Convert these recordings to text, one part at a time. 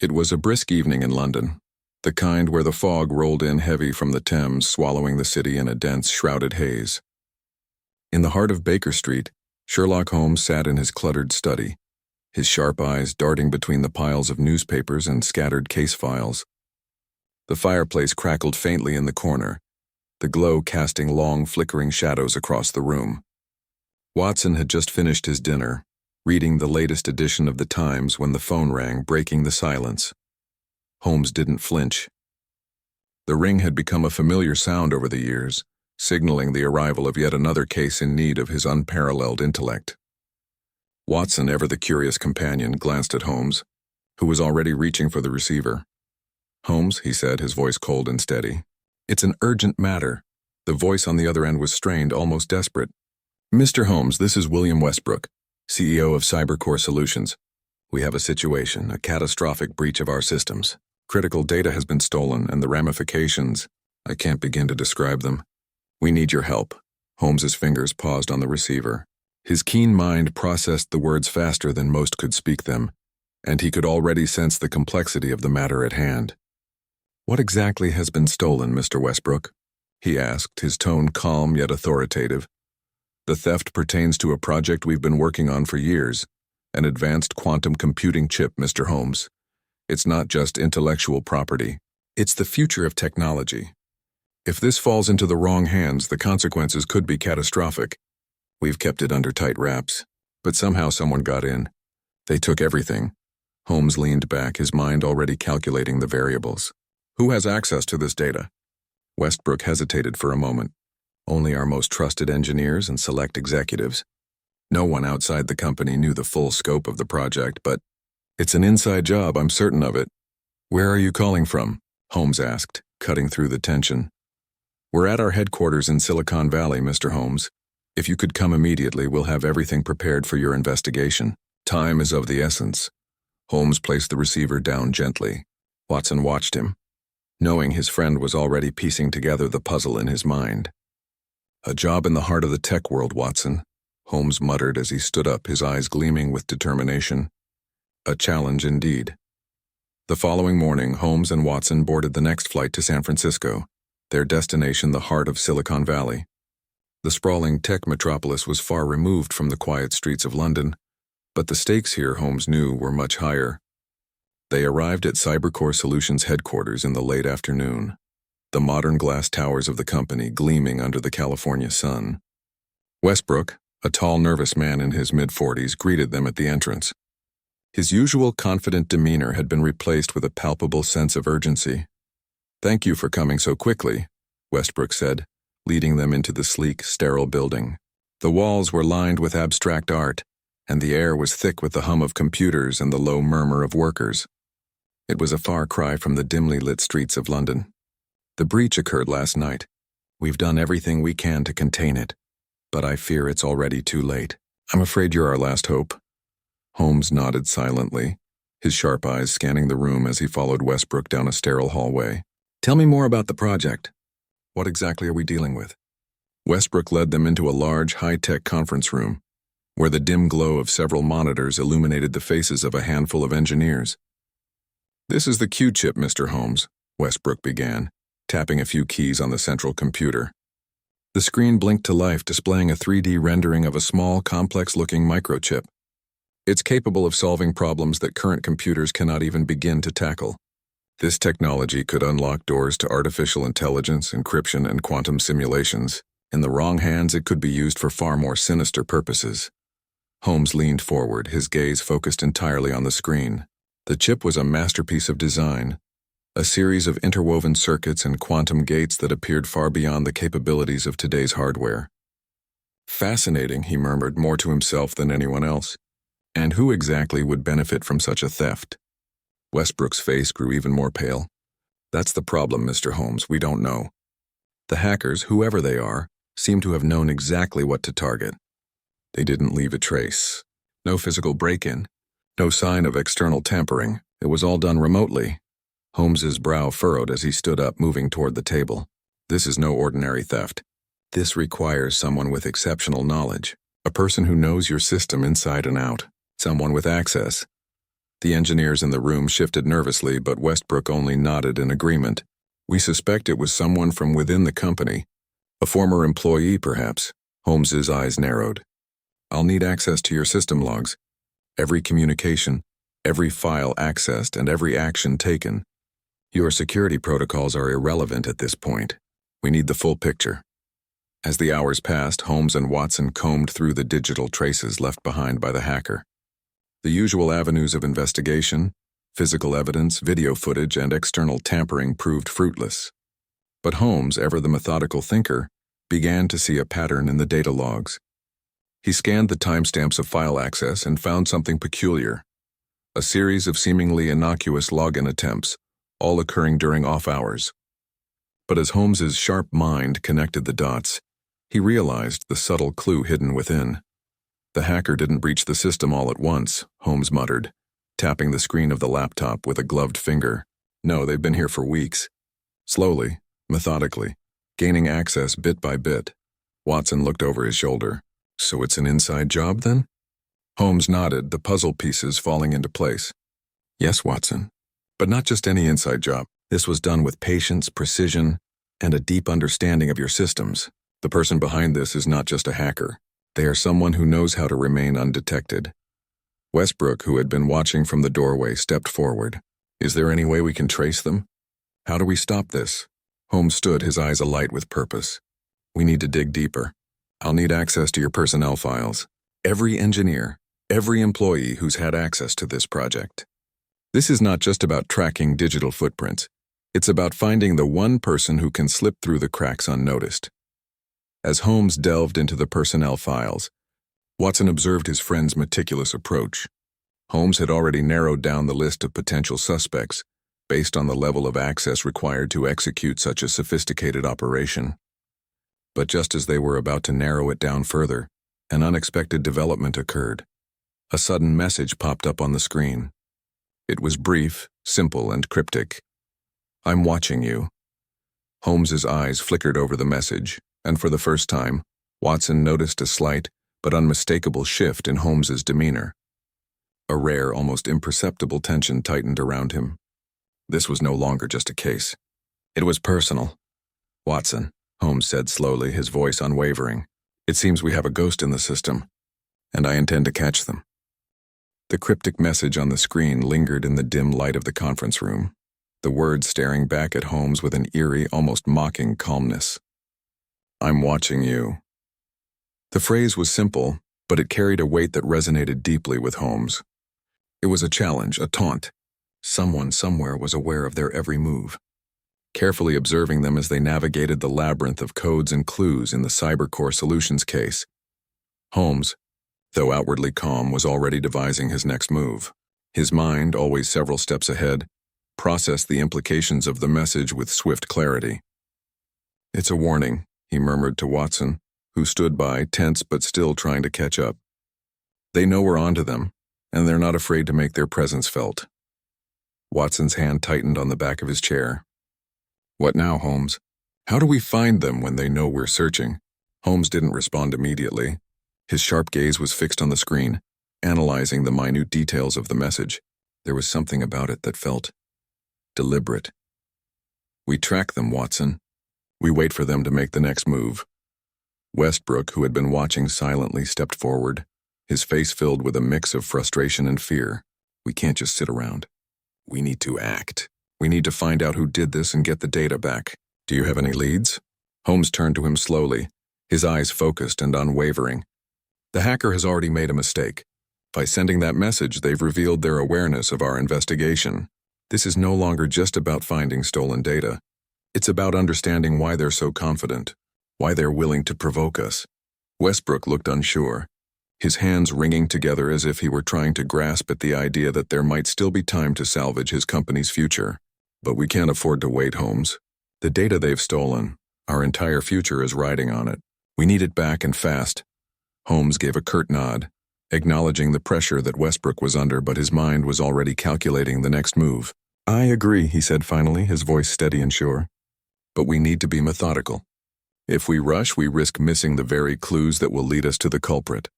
It was a brisk evening in London, the kind where the fog rolled in heavy from the Thames, swallowing the city in a dense, shrouded haze. In the heart of Baker Street, Sherlock Holmes sat in his cluttered study, his sharp eyes darting between the piles of newspapers and scattered case files. The fireplace crackled faintly in the corner, the glow casting long, flickering shadows across the room. Watson had just finished his dinner, reading the latest edition of the Times when the phone rang, breaking the silence. Holmes didn't flinch. The ring had become a familiar sound over the years, signaling the arrival of yet another case in need of his unparalleled intellect. Watson, ever the curious companion, glanced at Holmes, who was already reaching for the receiver. "Holmes," he said, his voice cold and steady. "It's an urgent matter." The voice on the other end was strained, almost desperate. "Mr. Holmes, this is William Westbrook, CEO of Cybercrime Solutions. We have a situation, a catastrophic breach of our systems. Critical data has been stolen, and the ramifications, I can't begin to describe them. We need your help." Holmes's fingers paused on the receiver. His keen mind processed the words faster than most could speak them, and he could already sense the complexity of the matter at hand. "What exactly has been stolen, Mr. Westbrook?" he asked, his tone calm yet authoritative. "The theft pertains to a project we've been working on for years, an advanced quantum computing chip, Mr. Holmes. It's not just intellectual property. It's the future of technology. If this falls into the wrong hands, the consequences could be catastrophic. We've kept it under tight wraps, but somehow someone got in. They took everything." Holmes leaned back, his mind already calculating the variables. "Who has access to this data?" Westbrook hesitated for a moment. "Only our most trusted engineers and select executives. No one outside the company knew the full scope of the project, but it's an inside job, I'm certain of it." "Where are you calling from?" Holmes asked, cutting through the tension. "We're at our headquarters in Silicon Valley, Mr. Holmes. If you could come immediately, we'll have everything prepared for your investigation. Time is of the essence." Holmes placed the receiver down gently. Watson watched him, knowing his friend was already piecing together the puzzle in his mind. "A job in the heart of the tech world, Watson," Holmes muttered as he stood up, his eyes gleaming with determination. A challenge indeed. The following morning, Holmes and Watson boarded the next flight to San Francisco, their destination the heart of Silicon Valley. The sprawling tech metropolis was far removed from the quiet streets of London, but the stakes here, Holmes knew, were much higher. They arrived at Cybercrime Solutions headquarters in the late afternoon, the modern glass towers of the company gleaming under the California sun. Westbrook, a tall, nervous man in his mid-40s, greeted them at the entrance. His usual confident demeanor had been replaced with a palpable sense of urgency. "Thank you for coming so quickly," Westbrook said, leading them into the sleek, sterile building. The walls were lined with abstract art, and the air was thick with the hum of computers and the low murmur of workers. It was a far cry from the dimly lit streets of London. "The breach occurred last night. We've done everything we can to contain it, but I fear it's already too late. I'm afraid you're our last hope." Holmes nodded silently, his sharp eyes scanning the room as he followed Westbrook down a sterile hallway. "Tell me more about the project. What exactly are we dealing with?" Westbrook led them into a large, high-tech conference room, where the dim glow of several monitors illuminated the faces of a handful of engineers. "This is the Q-chip, Mr. Holmes," Westbrook began, tapping a few keys on the central computer. The screen blinked to life, displaying a 3D rendering of a small, complex-looking microchip. It's capable of solving problems that current computers cannot even begin to tackle. This technology could unlock doors to artificial intelligence, encryption, and quantum simulations. In the wrong hands, it could be used for far more sinister purposes. Holmes leaned forward, his gaze focused entirely on the screen. The chip was a masterpiece of design, a series of interwoven circuits and quantum gates that appeared far beyond the capabilities of today's hardware. "Fascinating," he murmured, more to himself than anyone else. "And who exactly would benefit from such a theft?" Westbrook's face grew even more pale. "That's the problem, Mr. Holmes, we don't know. The hackers, whoever they are, seem to have known exactly what to target. They didn't leave a trace. No physical break-in, no sign of external tampering. It was all done remotely." Holmes's brow furrowed as he stood up, moving toward the table. "This is no ordinary theft. This requires someone with exceptional knowledge, a person who knows your system inside and out, someone with access." The engineers in the room shifted nervously, but Westbrook only nodded in agreement. We suspect it was someone from within the company. A former employee, perhaps. Holmes's eyes narrowed. I'll need access to your system logs. Every communication, every file accessed, and every action taken. Your security protocols are irrelevant at this point. We need the full picture. As the hours passed, Holmes and Watson combed through the digital traces left behind by the hacker. The usual avenues of investigation, physical evidence, video footage, and external tampering proved fruitless. But Holmes, ever the methodical thinker, began to see a pattern in the data logs. He scanned the timestamps of file access and found something peculiar. A series of seemingly innocuous login attempts, all occurring during off hours. But as Holmes's sharp mind connected the dots, he realized the subtle clue hidden within. The hacker didn't breach the system all at once, Holmes muttered, tapping the screen of the laptop with a gloved finger. No, they've been here for weeks. Slowly, methodically, gaining access bit by bit. Watson looked over his shoulder. So it's an inside job, then? Holmes nodded, the puzzle pieces falling into place. Yes, Watson. But not just any inside job. This was done with patience, precision, and a deep understanding of your systems. The person behind this is not just a hacker. They are someone who knows how to remain undetected. Westbrook, who had been watching from the doorway, stepped forward. Is there any way we can trace them? How do we stop this? Holmes stood, his eyes alight with purpose. We need to dig deeper. I'll need access to your personnel files. Every engineer, every employee who's had access to this project. This is not just about tracking digital footprints. It's about finding the one person who can slip through the cracks unnoticed. As Holmes delved into the personnel files, Watson observed his friend's meticulous approach. Holmes had already narrowed down the list of potential suspects based on the level of access required to execute such a sophisticated operation. But just as they were about to narrow it down further, an unexpected development occurred. A sudden message popped up on the screen. It was brief, simple, and cryptic. I'm watching you. Holmes's eyes flickered over the message, and for the first time, Watson noticed a slight but unmistakable shift in Holmes's demeanor. A rare, almost imperceptible tension tightened around him. This was no longer just a case. It was personal. Watson, Holmes said slowly, his voice unwavering. It seems we have a ghost in the system, and I intend to catch them. The cryptic message on the screen lingered in the dim light of the conference room, the words staring back at Holmes with an eerie, almost mocking calmness. I'm watching you. The phrase was simple, but it carried a weight that resonated deeply with Holmes. It was a challenge, a taunt. Someone somewhere was aware of their every move, carefully observing them as they navigated the labyrinth of codes and clues in the Cybercrime Solutions case. Holmes, though outwardly calm, was already devising his next move. His mind, always several steps ahead, processed the implications of the message with swift clarity. It's a warning, he murmured to Watson, who stood by, tense but still trying to catch up. They know we're onto them, and they're not afraid to make their presence felt. Watson's hand tightened on the back of his chair. What now, Holmes? How do we find them when they know we're searching? Holmes didn't respond immediately. His sharp gaze was fixed on the screen, analyzing the minute details of the message. There was something about it that felt deliberate. We track them, Watson. We wait for them to make the next move. Westbrook, who had been watching silently, stepped forward, his face filled with a mix of frustration and fear. We can't just sit around. We need to act. We need to find out who did this and get the data back. Do you have any leads? Holmes turned to him slowly, his eyes focused and unwavering. The hacker has already made a mistake. By sending that message, they've revealed their awareness of our investigation. This is no longer just about finding stolen data. It's about understanding why they're so confident, why they're willing to provoke us. Westbrook looked unsure, his hands wringing together as if he were trying to grasp at the idea that there might still be time to salvage his company's future. But we can't afford to wait, Holmes. The data they've stolen, our entire future is riding on it. We need it back and fast. Holmes gave a curt nod, acknowledging the pressure that Westbrook was under, but his mind was already calculating the next move. I agree, he said finally, his voice steady and sure. But we need to be methodical. If we rush, we risk missing the very clues that will lead us to the culprit.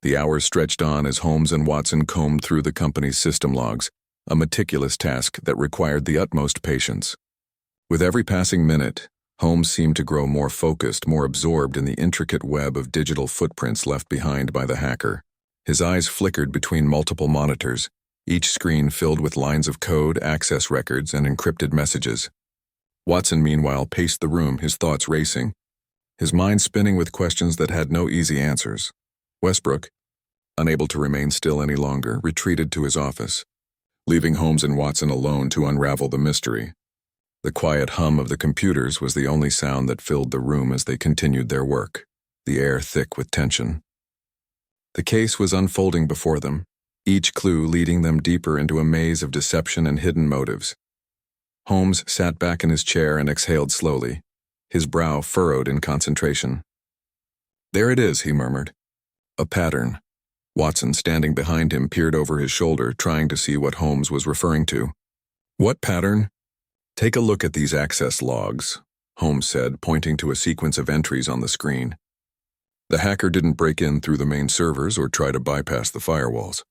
The hours stretched on as Holmes and Watson combed through the company's system logs, a meticulous task that required the utmost patience. With every passing minute, Holmes seemed to grow more focused, more absorbed in the intricate web of digital footprints left behind by the hacker. His eyes flickered between multiple monitors, each screen filled with lines of code, access records, and encrypted messages. Watson, meanwhile, paced the room, his thoughts racing, his mind spinning with questions that had no easy answers. Westbrook, unable to remain still any longer, retreated to his office, leaving Holmes and Watson alone to unravel the mystery. The quiet hum of the computers was the only sound that filled the room as they continued their work, the air thick with tension. The case was unfolding before them, each clue leading them deeper into a maze of deception and hidden motives. Holmes sat back in his chair and exhaled slowly, his brow furrowed in concentration. "There it is," he murmured. "A pattern." Watson, standing behind him, peered over his shoulder, trying to see what Holmes was referring to. "What pattern?" "Take a look at these access logs," Holmes said, pointing to a sequence of entries on the screen. The hacker didn't break in through the main servers or try to bypass the firewalls.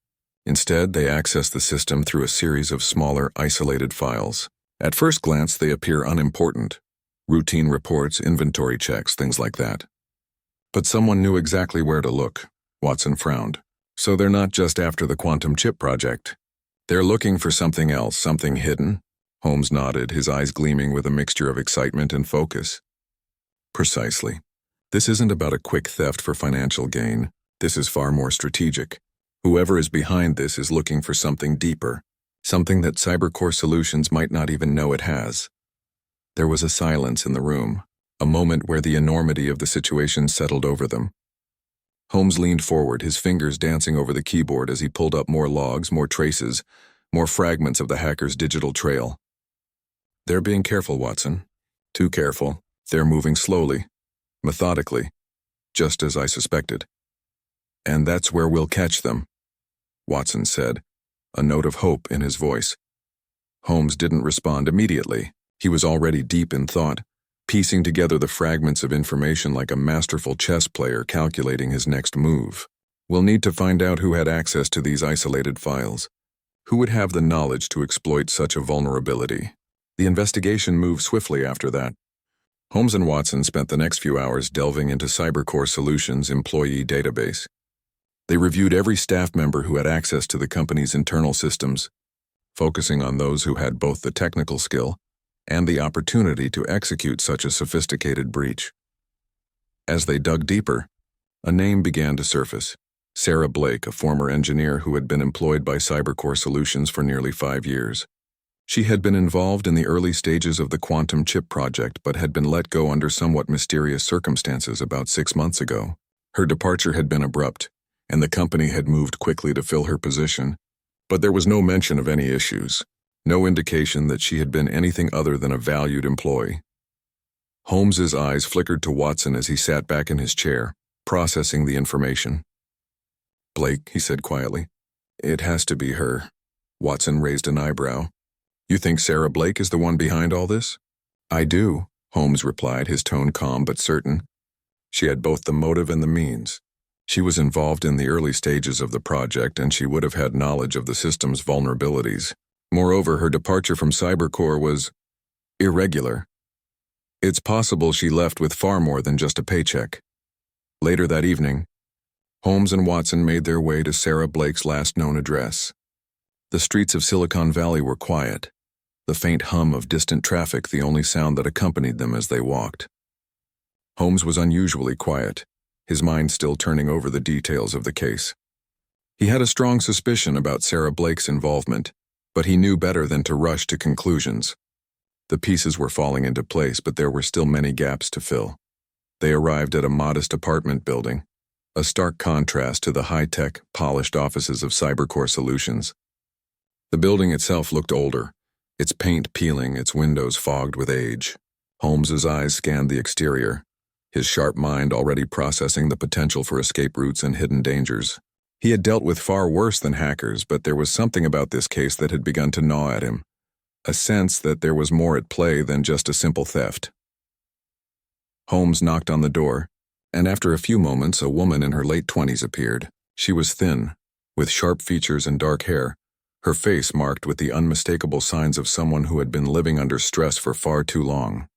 Instead, they accessed the system through a series of smaller, isolated files. At first glance, they appear unimportant. Routine reports, inventory checks, things like that. But someone knew exactly where to look. Watson frowned. "So they're not just after the quantum chip project. They're looking for something else, something hidden?" Holmes nodded, his eyes gleaming with a mixture of excitement and focus. "Precisely. This isn't about a quick theft for financial gain. This is far more strategic. Whoever is behind this is looking for something deeper, something that Cybercore Solutions might not even know it has." There was a silence in the room, a moment where the enormity of the situation settled over them. Holmes leaned forward, his fingers dancing over the keyboard as he pulled up more logs, more traces, more fragments of the hacker's digital trail. "They're being careful, Watson. Too careful. They're moving slowly, methodically, just as I suspected. And that's where we'll catch them," Watson said, a note of hope in his voice. Holmes didn't respond immediately. He was already deep in thought, piecing together the fragments of information like a masterful chess player calculating his next move. "We'll need to find out who had access to these isolated files. Who would have the knowledge to exploit such a vulnerability?" The investigation moved swiftly after that. Holmes and Watson spent the next few hours delving into Cybercore Solutions' employee database. They reviewed every staff member who had access to the company's internal systems, focusing on those who had both the technical skill and the opportunity to execute such a sophisticated breach. As they dug deeper, a name began to surface: Sarah Blake, a former engineer who had been employed by Cybercore Solutions for nearly 5 years. She had been involved in the early stages of the quantum chip project but had been let go under somewhat mysterious circumstances about 6 months ago. Her departure had been abrupt, and the company had moved quickly to fill her position, but there was no mention of any issues. No indication that she had been anything other than a valued employee. Holmes's eyes flickered to Watson as he sat back in his chair, processing the information. "Blake," he said quietly. "It has to be her." Watson raised an eyebrow. "You think Sarah Blake is the one behind all this?" "I do," Holmes replied, his tone calm but certain. "She had both the motive and the means. She was involved in the early stages of the project, and she would have had knowledge of the system's vulnerabilities. Moreover, her departure from Cybercore was irregular. It's possible she left with far more than just a paycheck." Later that evening, Holmes and Watson made their way to Sarah Blake's last known address. The streets of Silicon Valley were quiet, the faint hum of distant traffic the only sound that accompanied them as they walked. Holmes was unusually quiet, his mind still turning over the details of the case. He had a strong suspicion about Sarah Blake's involvement, but he knew better than to rush to conclusions. The pieces were falling into place, but there were still many gaps to fill. They arrived at a modest apartment building, a stark contrast to the high-tech, polished offices of Cybercore Solutions. The building itself looked older, its paint peeling, its windows fogged with age. Holmes's eyes scanned the exterior, his sharp mind already processing the potential for escape routes and hidden dangers. He had dealt with far worse than hackers, but there was something about this case that had begun to gnaw at him, a sense that there was more at play than just a simple theft. Holmes knocked on the door, and after a few moments, a woman in her late 20s appeared. She was thin, with sharp features and dark hair, her face marked with the unmistakable signs of someone who had been living under stress for far too long.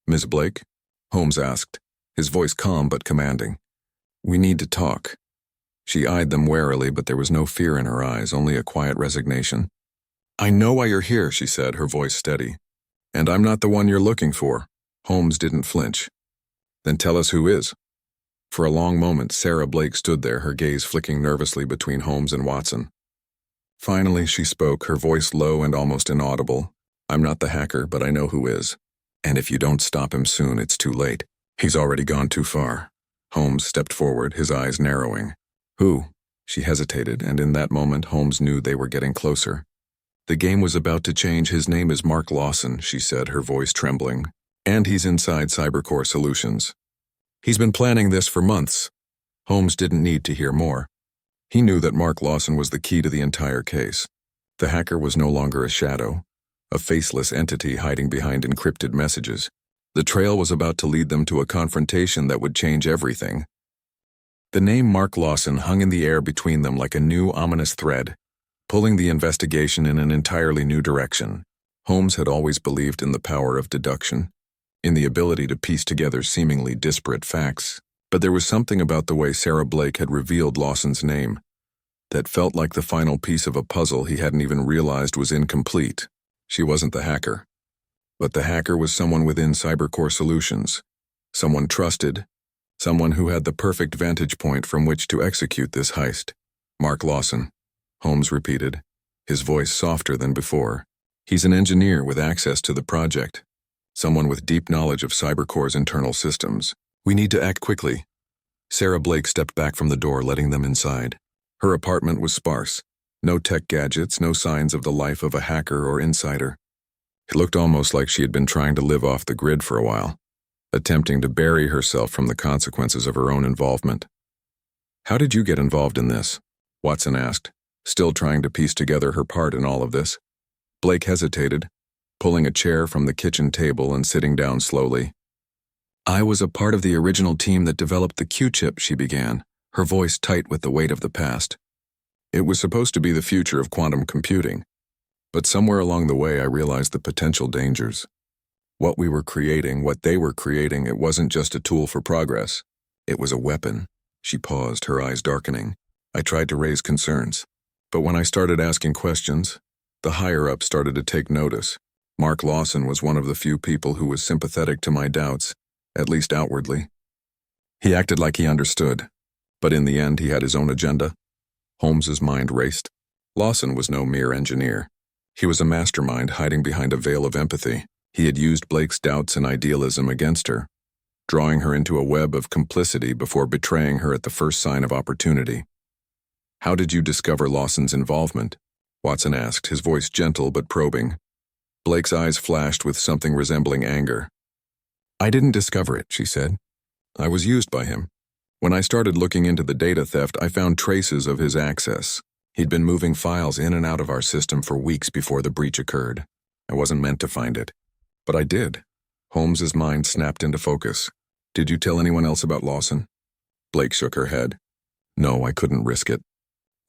"Miss Blake?" Holmes asked, his voice calm but commanding. "We need to talk." She eyed them warily, but there was no fear in her eyes, only a quiet resignation. "I know why you're here," she said, her voice steady. "And I'm not the one you're looking for." Holmes didn't flinch. "Then tell us who is." For a long moment, Sarah Blake stood there, her gaze flicking nervously between Holmes and Watson. Finally, she spoke, her voice low and almost inaudible. "I'm not the hacker, but I know who is. And if you don't stop him soon, it's too late. He's already gone too far." Holmes stepped forward, his eyes narrowing. "Who?" She hesitated, and in that moment, Holmes knew they were getting closer. "The game was about to change. His name is Mark Lawson," she said, her voice trembling. "And he's inside Cybercore Solutions. He's been planning this for months." Holmes didn't need to hear more. He knew that Mark Lawson was the key to the entire case. The hacker was no longer a shadow, a faceless entity hiding behind encrypted messages. The trail was about to lead them to a confrontation that would change everything. The name Mark Lawson hung in the air between them like a new ominous thread, pulling the investigation in an entirely new direction. Holmes had always believed in the power of deduction, in the ability to piece together seemingly disparate facts, but there was something about the way Sarah Blake had revealed Lawson's name that felt like the final piece of a puzzle he hadn't even realized was incomplete. She wasn't the hacker. But the hacker was someone within Cybercore Solutions, someone trusted, someone who had the perfect vantage point from which to execute this heist. "Mark Lawson," Holmes repeated, his voice softer than before. "He's an engineer with access to the project, someone with deep knowledge of Cybercore's internal systems. We need to act quickly." Sarah Blake stepped back from the door, letting them inside. Her apartment was sparse. No tech gadgets, no signs of the life of a hacker or insider. It looked almost like she had been trying to live off the grid for a while, attempting to bury herself from the consequences of her own involvement. "How did you get involved in this?" Watson asked, still trying to piece together her part in all of this. Blake hesitated, pulling a chair from the kitchen table and sitting down slowly. "I was a part of the original team that developed the Q-chip," she began, her voice tight with the weight of the past. "It was supposed to be the future of quantum computing, but somewhere along the way I realized the potential dangers. What we were creating, what they were creating, it wasn't just a tool for progress. It was a weapon." She paused, her eyes darkening. "I tried to raise concerns, but when I started asking questions, the higher-ups started to take notice. Mark Lawson was one of the few people who was sympathetic to my doubts, at least outwardly. He acted like he understood, but in the end he had his own agenda." Holmes's mind raced. Lawson was no mere engineer. He was a mastermind hiding behind a veil of empathy. He had used Blake's doubts and idealism against her, drawing her into a web of complicity before betraying her at the first sign of opportunity. "How did you discover Lawson's involvement?" Watson asked, his voice gentle but probing. Blake's eyes flashed with something resembling anger. "I didn't discover it," she said. "I was used by him. When I started looking into the data theft, I found traces of his access. He'd been moving files in and out of our system for weeks before the breach occurred. I wasn't meant to find it, but I did." Holmes's mind snapped into focus. "Did you tell anyone else about Lawson?" Blake shook her head. "No, I couldn't risk it.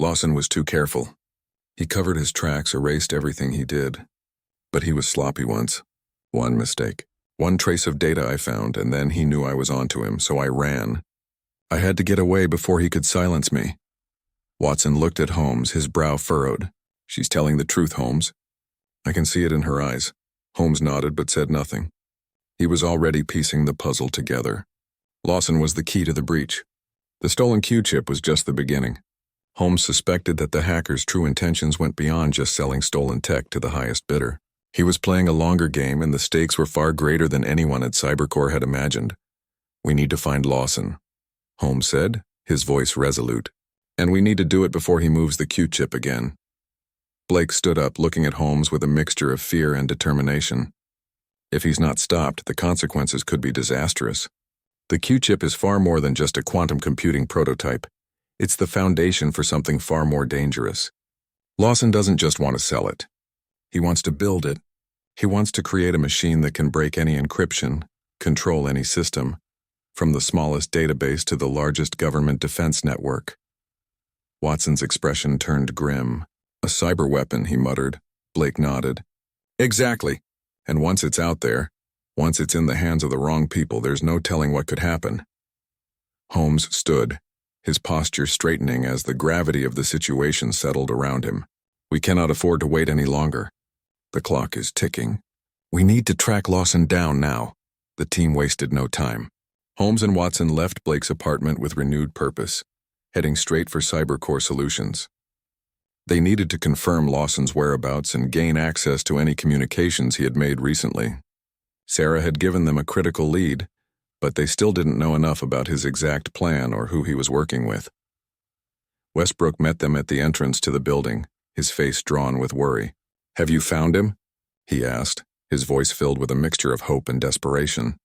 Lawson was too careful. He covered his tracks, erased everything he did. But he was sloppy once. One mistake. One trace of data I found, and then he knew I was onto him, so I ran. I had to get away before he could silence me." Watson looked at Holmes, his brow furrowed. "She's telling the truth, Holmes." "I can see it in her eyes." Holmes nodded but said nothing. He was already piecing the puzzle together. Lawson was the key to the breach. The stolen Q-chip was just the beginning. Holmes suspected that the hacker's true intentions went beyond just selling stolen tech to the highest bidder. He was playing a longer game, and the stakes were far greater than anyone at Cybercore had imagined. "We need to find Lawson," Holmes said, his voice resolute. "And we need to do it before he moves the Q-chip again." Blake stood up, looking at Holmes with a mixture of fear and determination. If he's not stopped, the consequences could be disastrous. The Q-chip is far more than just a quantum computing prototype. It's the foundation for something far more dangerous. Lawson doesn't just want to sell it. He wants to build it. He wants to create a machine that can break any encryption, control any system, from the smallest database to the largest government defense network. Watson's expression turned grim. A cyber weapon, he muttered. Blake nodded. Exactly. And once it's out there, once it's in the hands of the wrong people, there's no telling what could happen. Holmes stood, his posture straightening as the gravity of the situation settled around him. We cannot afford to wait any longer. The clock is ticking. We need to track Lawson down now. The team wasted no time. Holmes and Watson left Blake's apartment with renewed purpose, heading straight for Cybercore Solutions. They needed to confirm Lawson's whereabouts and gain access to any communications he had made recently. Sarah had given them a critical lead, but they still didn't know enough about his exact plan or who he was working with. Westbrook met them at the entrance to the building, his face drawn with worry. "Have you found him?" he asked, his voice filled with a mixture of hope and desperation.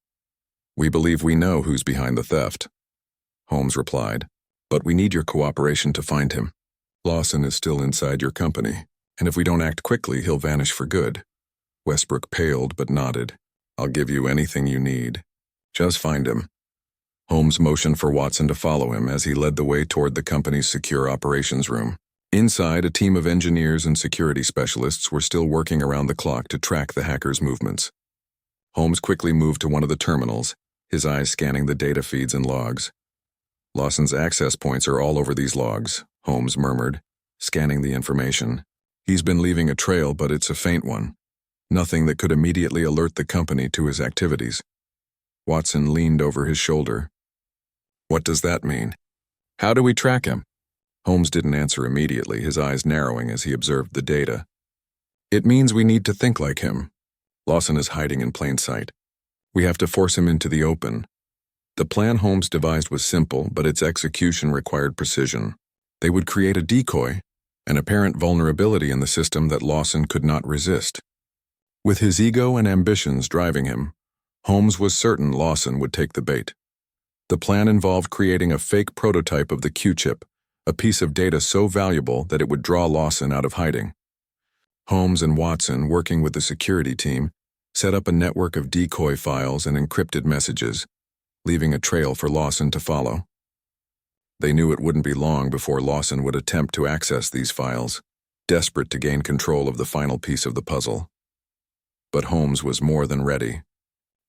"We believe we know who's behind the theft," Holmes replied, "but we need your cooperation to find him. Lawson is still inside your company, and if we don't act quickly, he'll vanish for good." Westbrook paled but nodded. "I'll give you anything you need. Just find him." Holmes motioned for Watson to follow him as he led the way toward the company's secure operations room. Inside, a team of engineers and security specialists were still working around the clock to track the hackers' movements. Holmes quickly moved to one of the terminals, his eyes scanning the data feeds and logs. "Lawson's access points are all over these logs," Holmes murmured, scanning the information. "He's been leaving a trail, but it's a faint one. Nothing that could immediately alert the company to his activities." Watson leaned over his shoulder. "What does that mean? How do we track him?" Holmes didn't answer immediately, his eyes narrowing as he observed the data. "It means we need to think like him. Lawson is hiding in plain sight. We have to force him into the open." The plan Holmes devised was simple, but its execution required precision. They would create a decoy, an apparent vulnerability in the system that Lawson could not resist. With his ego and ambitions driving him, Holmes was certain Lawson would take the bait. The plan involved creating a fake prototype of the Q-chip, a piece of data so valuable that it would draw Lawson out of hiding. Holmes and Watson, working with the security team, set up a network of decoy files and encrypted messages, leaving a trail for Lawson to follow. They knew it wouldn't be long before Lawson would attempt to access these files, desperate to gain control of the final piece of the puzzle. But Holmes was more than ready.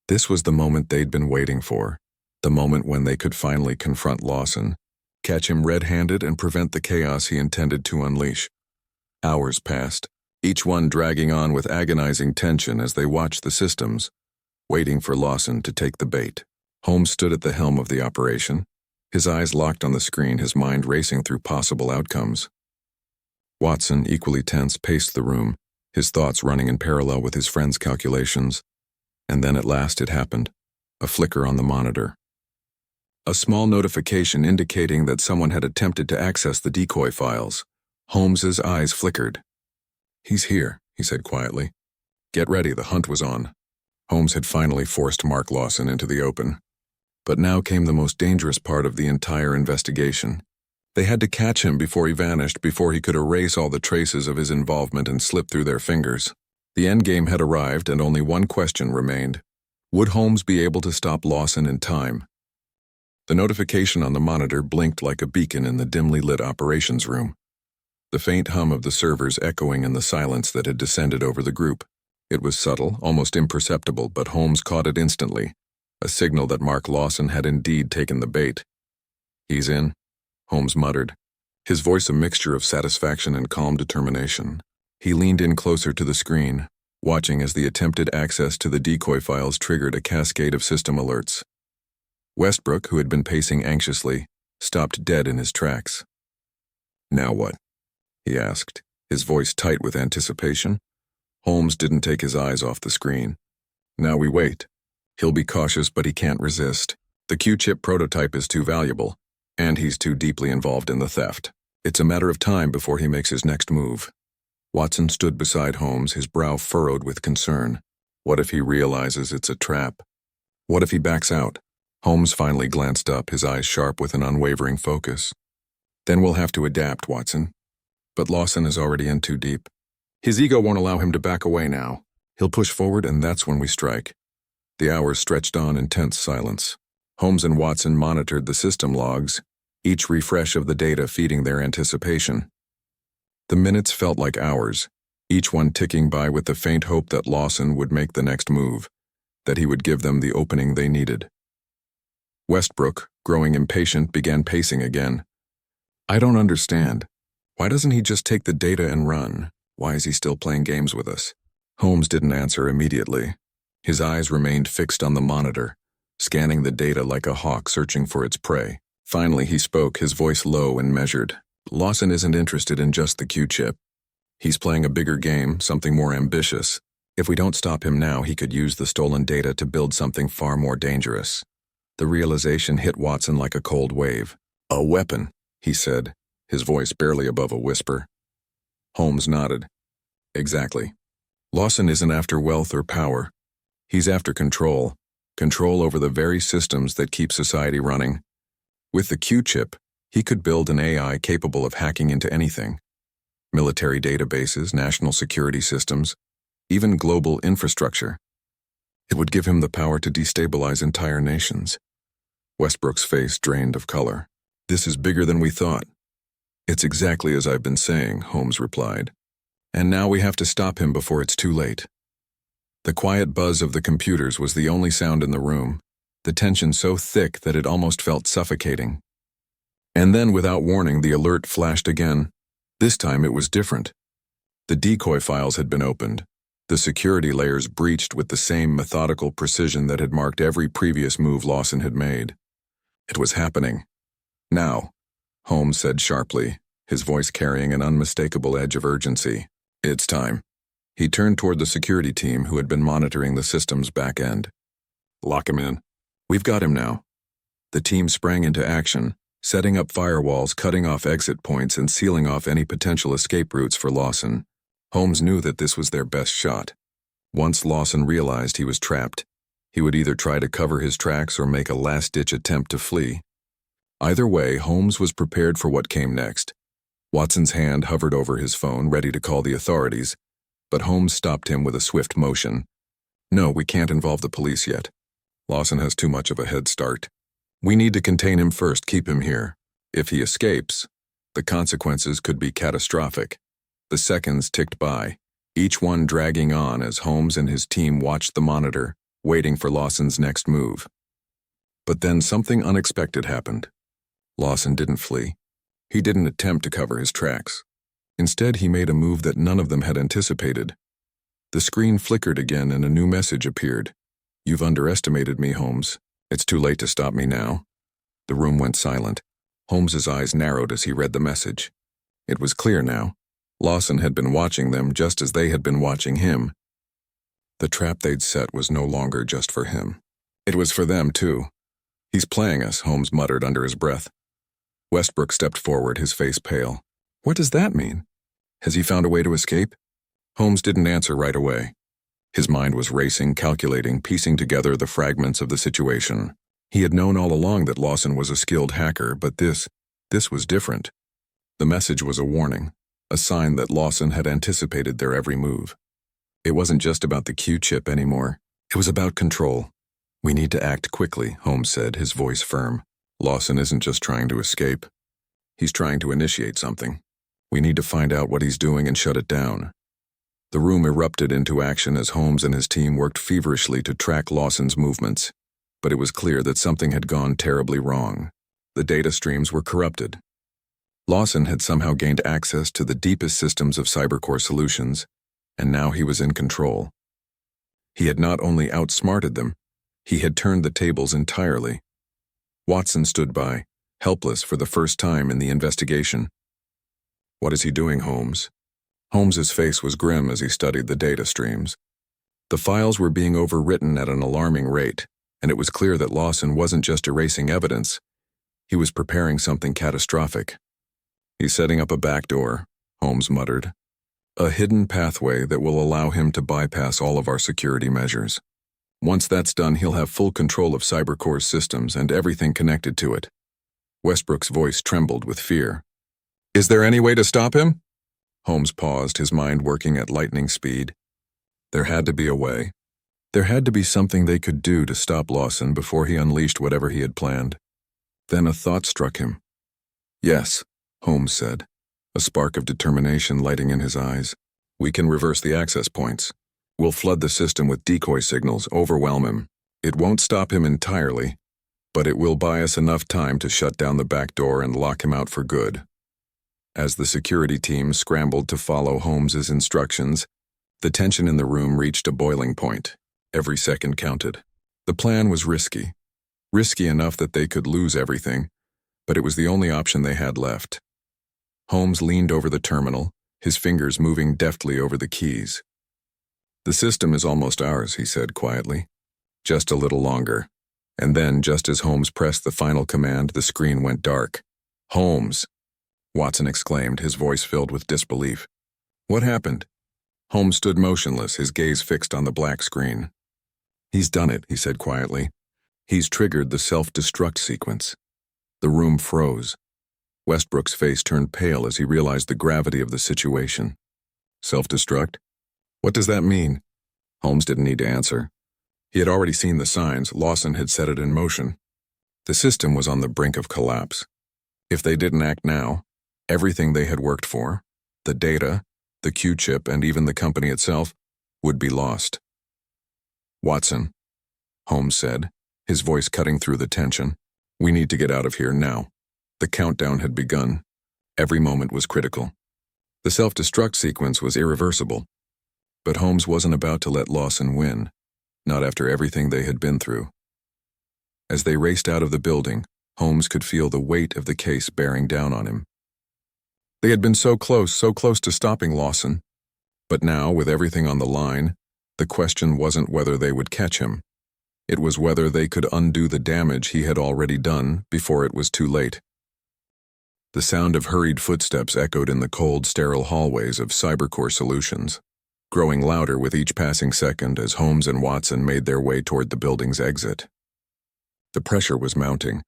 This was the moment they'd been waiting for, the moment when they could finally confront Lawson, catch him red-handed and prevent the chaos he intended to unleash. Hours passed, each one dragging on with agonizing tension as they watched the systems, waiting for Lawson to take the bait. Holmes stood at the helm of the operation, his eyes locked on the screen, his mind racing through possible outcomes. Watson, equally tense, paced the room, his thoughts running in parallel with his friend's calculations. And then at last it happened, a flicker on the monitor. A small notification indicating that someone had attempted to access the decoy files. Holmes's eyes flickered. "He's here," he said quietly. "Get ready, the hunt was on." Holmes had finally forced Mark Lawson into the open. But now came the most dangerous part of the entire investigation. They had to catch him before he vanished, before he could erase all the traces of his involvement and slip through their fingers. The endgame had arrived, and only one question remained. Would Holmes be able to stop Lawson in time? The notification on the monitor blinked like a beacon in the dimly lit operations room, the faint hum of the servers echoing in the silence that had descended over the group. It was subtle, almost imperceptible, but Holmes caught it instantly, a signal that Mark Lawson had indeed taken the bait. "He's in," Holmes muttered, his voice a mixture of satisfaction and calm determination. He leaned in closer to the screen, watching as the attempted access to the decoy files triggered a cascade of system alerts. Westbrook, who had been pacing anxiously, stopped dead in his tracks. "Now what?" he asked, his voice tight with anticipation. Holmes didn't take his eyes off the screen. "Now we wait. He'll be cautious, but he can't resist. The Q-chip prototype is too valuable, and he's too deeply involved in the theft. It's a matter of time before he makes his next move." Watson stood beside Holmes, his brow furrowed with concern. What if he realizes it's a trap? What if he backs out? Holmes finally glanced up, his eyes sharp with an unwavering focus. "Then we'll have to adapt, Watson. But Lawson is already in too deep. His ego won't allow him to back away now. He'll push forward, and that's when we strike." The hours stretched on in tense silence. Holmes and Watson monitored the system logs, each refresh of the data feeding their anticipation. The minutes felt like hours, each one ticking by with the faint hope that Lawson would make the next move, that he would give them the opening they needed. Westbrook, growing impatient, began pacing again. "I don't understand. Why doesn't he just take the data and run? Why is he still playing games with us?" Holmes didn't answer immediately. His eyes remained fixed on the monitor, scanning the data like a hawk searching for its prey. Finally, he spoke, his voice low and measured. "Lawson isn't interested in just the Q-chip. He's playing a bigger game, something more ambitious. If we don't stop him now, he could use the stolen data to build something far more dangerous." The realization hit Watson like a cold wave. "A weapon," he said, his voice barely above a whisper. Holmes nodded. "Exactly. Lawson isn't after wealth or power. He's after control. Control over the very systems that keep society running. With the Q-chip, he could build an AI capable of hacking into anything. Military databases, national security systems, even global infrastructure. It would give him the power to destabilize entire nations." Westbrook's face drained of color. "This is bigger than we thought." "It's exactly as I've been saying," Holmes replied. "And now we have to stop him before it's too late." The quiet buzz of the computers was the only sound in the room, the tension so thick that it almost felt suffocating. And then, without warning, the alert flashed again. This time it was different. The decoy files had been opened, the security layers breached with the same methodical precision that had marked every previous move Lawson had made. It was happening. "Now," Holmes said sharply, his voice carrying an unmistakable edge of urgency. "It's time." He turned toward the security team who had been monitoring the system's back end. "Lock him in. We've got him now." The team sprang into action, setting up firewalls, cutting off exit points, and sealing off any potential escape routes for Lawson. Holmes knew that this was their best shot. Once Lawson realized he was trapped, he would either try to cover his tracks or make a last-ditch attempt to flee. Either way, Holmes was prepared for what came next. Watson's hand hovered over his phone, ready to call the authorities, but Holmes stopped him with a swift motion. "No, we can't involve the police yet. Lawson has too much of a head start. We need to contain him first, keep him here. If he escapes, the consequences could be catastrophic." The seconds ticked by, each one dragging on as Holmes and his team watched the monitor, waiting for Lawson's next move. But then something unexpected happened. Lawson didn't flee. He didn't attempt to cover his tracks. Instead, he made a move that none of them had anticipated. The screen flickered again and a new message appeared. "You've underestimated me, Holmes. It's too late to stop me now." The room went silent. Holmes's eyes narrowed as he read the message. It was clear now. Lawson had been watching them just as they had been watching him. The trap they'd set was no longer just for him. It was for them, too. "He's playing us," Holmes muttered under his breath. Westbrook stepped forward, his face pale. "What does that mean? Has he found a way to escape?" Holmes didn't answer right away. His mind was racing, calculating, piecing together the fragments of the situation. He had known all along that Lawson was a skilled hacker, but this was different. The message was a warning, a sign that Lawson had anticipated their every move. It wasn't just about the Q-chip anymore. It was about control. "We need to act quickly," Holmes said, his voice firm. "Lawson isn't just trying to escape. He's trying to initiate something. We need to find out what he's doing and shut it down." The room erupted into action as Holmes and his team worked feverishly to track Lawson's movements. But it was clear that something had gone terribly wrong. The data streams were corrupted. Lawson had somehow gained access to the deepest systems of Cybercore solutions, and now he was in control. He had not only outsmarted them, he had turned the tables entirely. Watson stood by, helpless for the first time in the investigation. "What is he doing, Holmes?" Holmes's face was grim as he studied the data streams. The files were being overwritten at an alarming rate, and it was clear that Lawson wasn't just erasing evidence. He was preparing something catastrophic. "He's setting up a backdoor," Holmes muttered. "A hidden pathway that will allow him to bypass all of our security measures. Once that's done, he'll have full control of Cybercore's systems and everything connected to it." Westbrook's voice trembled with fear. "Is there any way to stop him?" Holmes paused, his mind working at lightning speed. There had to be a way. There had to be something they could do to stop Lawson before he unleashed whatever he had planned. Then a thought struck him. Yes, Holmes said, a spark of determination lighting in his eyes. We can reverse the access points. We'll flood the system with decoy signals, overwhelm him. It won't stop him entirely, but it will buy us enough time to shut down the back door and lock him out for good. As the security team scrambled to follow Holmes's instructions, the tension in the room reached a boiling point. Every second counted. The plan was risky enough that they could lose everything, but it was the only option they had left. Holmes leaned over the terminal, his fingers moving deftly over the keys. The system is almost ours, he said quietly. Just a little longer. And then, just as Holmes pressed the final command, the screen went dark. Holmes! Watson exclaimed, his voice filled with disbelief. What happened? Holmes stood motionless, his gaze fixed on the black screen. He's done it, he said quietly. He's triggered the self-destruct sequence. The room froze. Westbrook's face turned pale as he realized the gravity of the situation. Self-destruct? What does that mean? Holmes didn't need to answer. He had already seen the signs. Lawson had set it in motion. The system was on the brink of collapse. If they didn't act now, everything they had worked for, the data, the Q-chip, and even the company itself, would be lost. Watson, Holmes said, his voice cutting through the tension. We need to get out of here now. The countdown had begun. Every moment was critical. The self-destruct sequence was irreversible. But Holmes wasn't about to let Lawson win, not after everything they had been through. As they raced out of the building, Holmes could feel the weight of the case bearing down on him. They had been so close to stopping Lawson. But now, with everything on the line, the question wasn't whether they would catch him. It was whether they could undo the damage he had already done before it was too late. The sound of hurried footsteps echoed in the cold, sterile hallways of Cybercrime Solutions, growing louder with each passing second as Holmes and Watson made their way toward the building's exit. The pressure was mounting,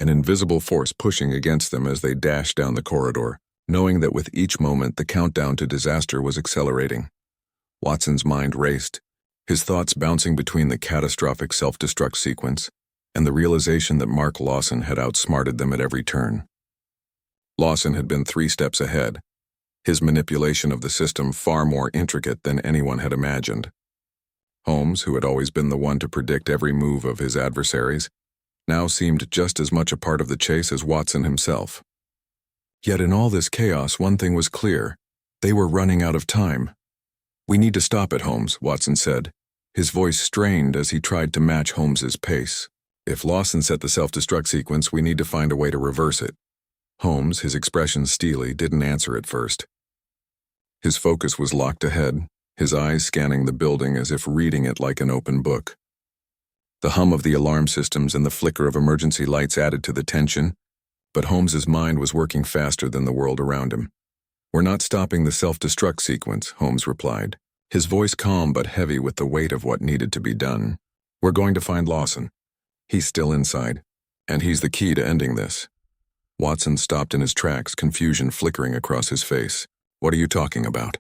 an invisible force pushing against them as they dashed down the corridor, knowing that with each moment the countdown to disaster was accelerating. Watson's mind raced, his thoughts bouncing between the catastrophic self-destruct sequence and the realization that Mark Lawson had outsmarted them at every turn. Lawson had been 3 steps ahead, his manipulation of the system far more intricate than anyone had imagined. Holmes, who had always been the one to predict every move of his adversaries, now seemed just as much a part of the chase as Watson himself. Yet in all this chaos, one thing was clear. They were running out of time. We need to stop it, Holmes, Watson said, his voice strained as he tried to match Holmes's pace. If Lawson set the self-destruct sequence, we need to find a way to reverse it. Holmes, his expression steely, didn't answer at first. His focus was locked ahead, his eyes scanning the building as if reading it like an open book. The hum of the alarm systems and the flicker of emergency lights added to the tension, but Holmes's mind was working faster than the world around him. We're not stopping the self-destruct sequence, Holmes replied, his voice calm but heavy with the weight of what needed to be done. We're going to find Lawson. He's still inside, and he's the key to ending this. Watson stopped in his tracks, confusion flickering across his face. What are you talking about?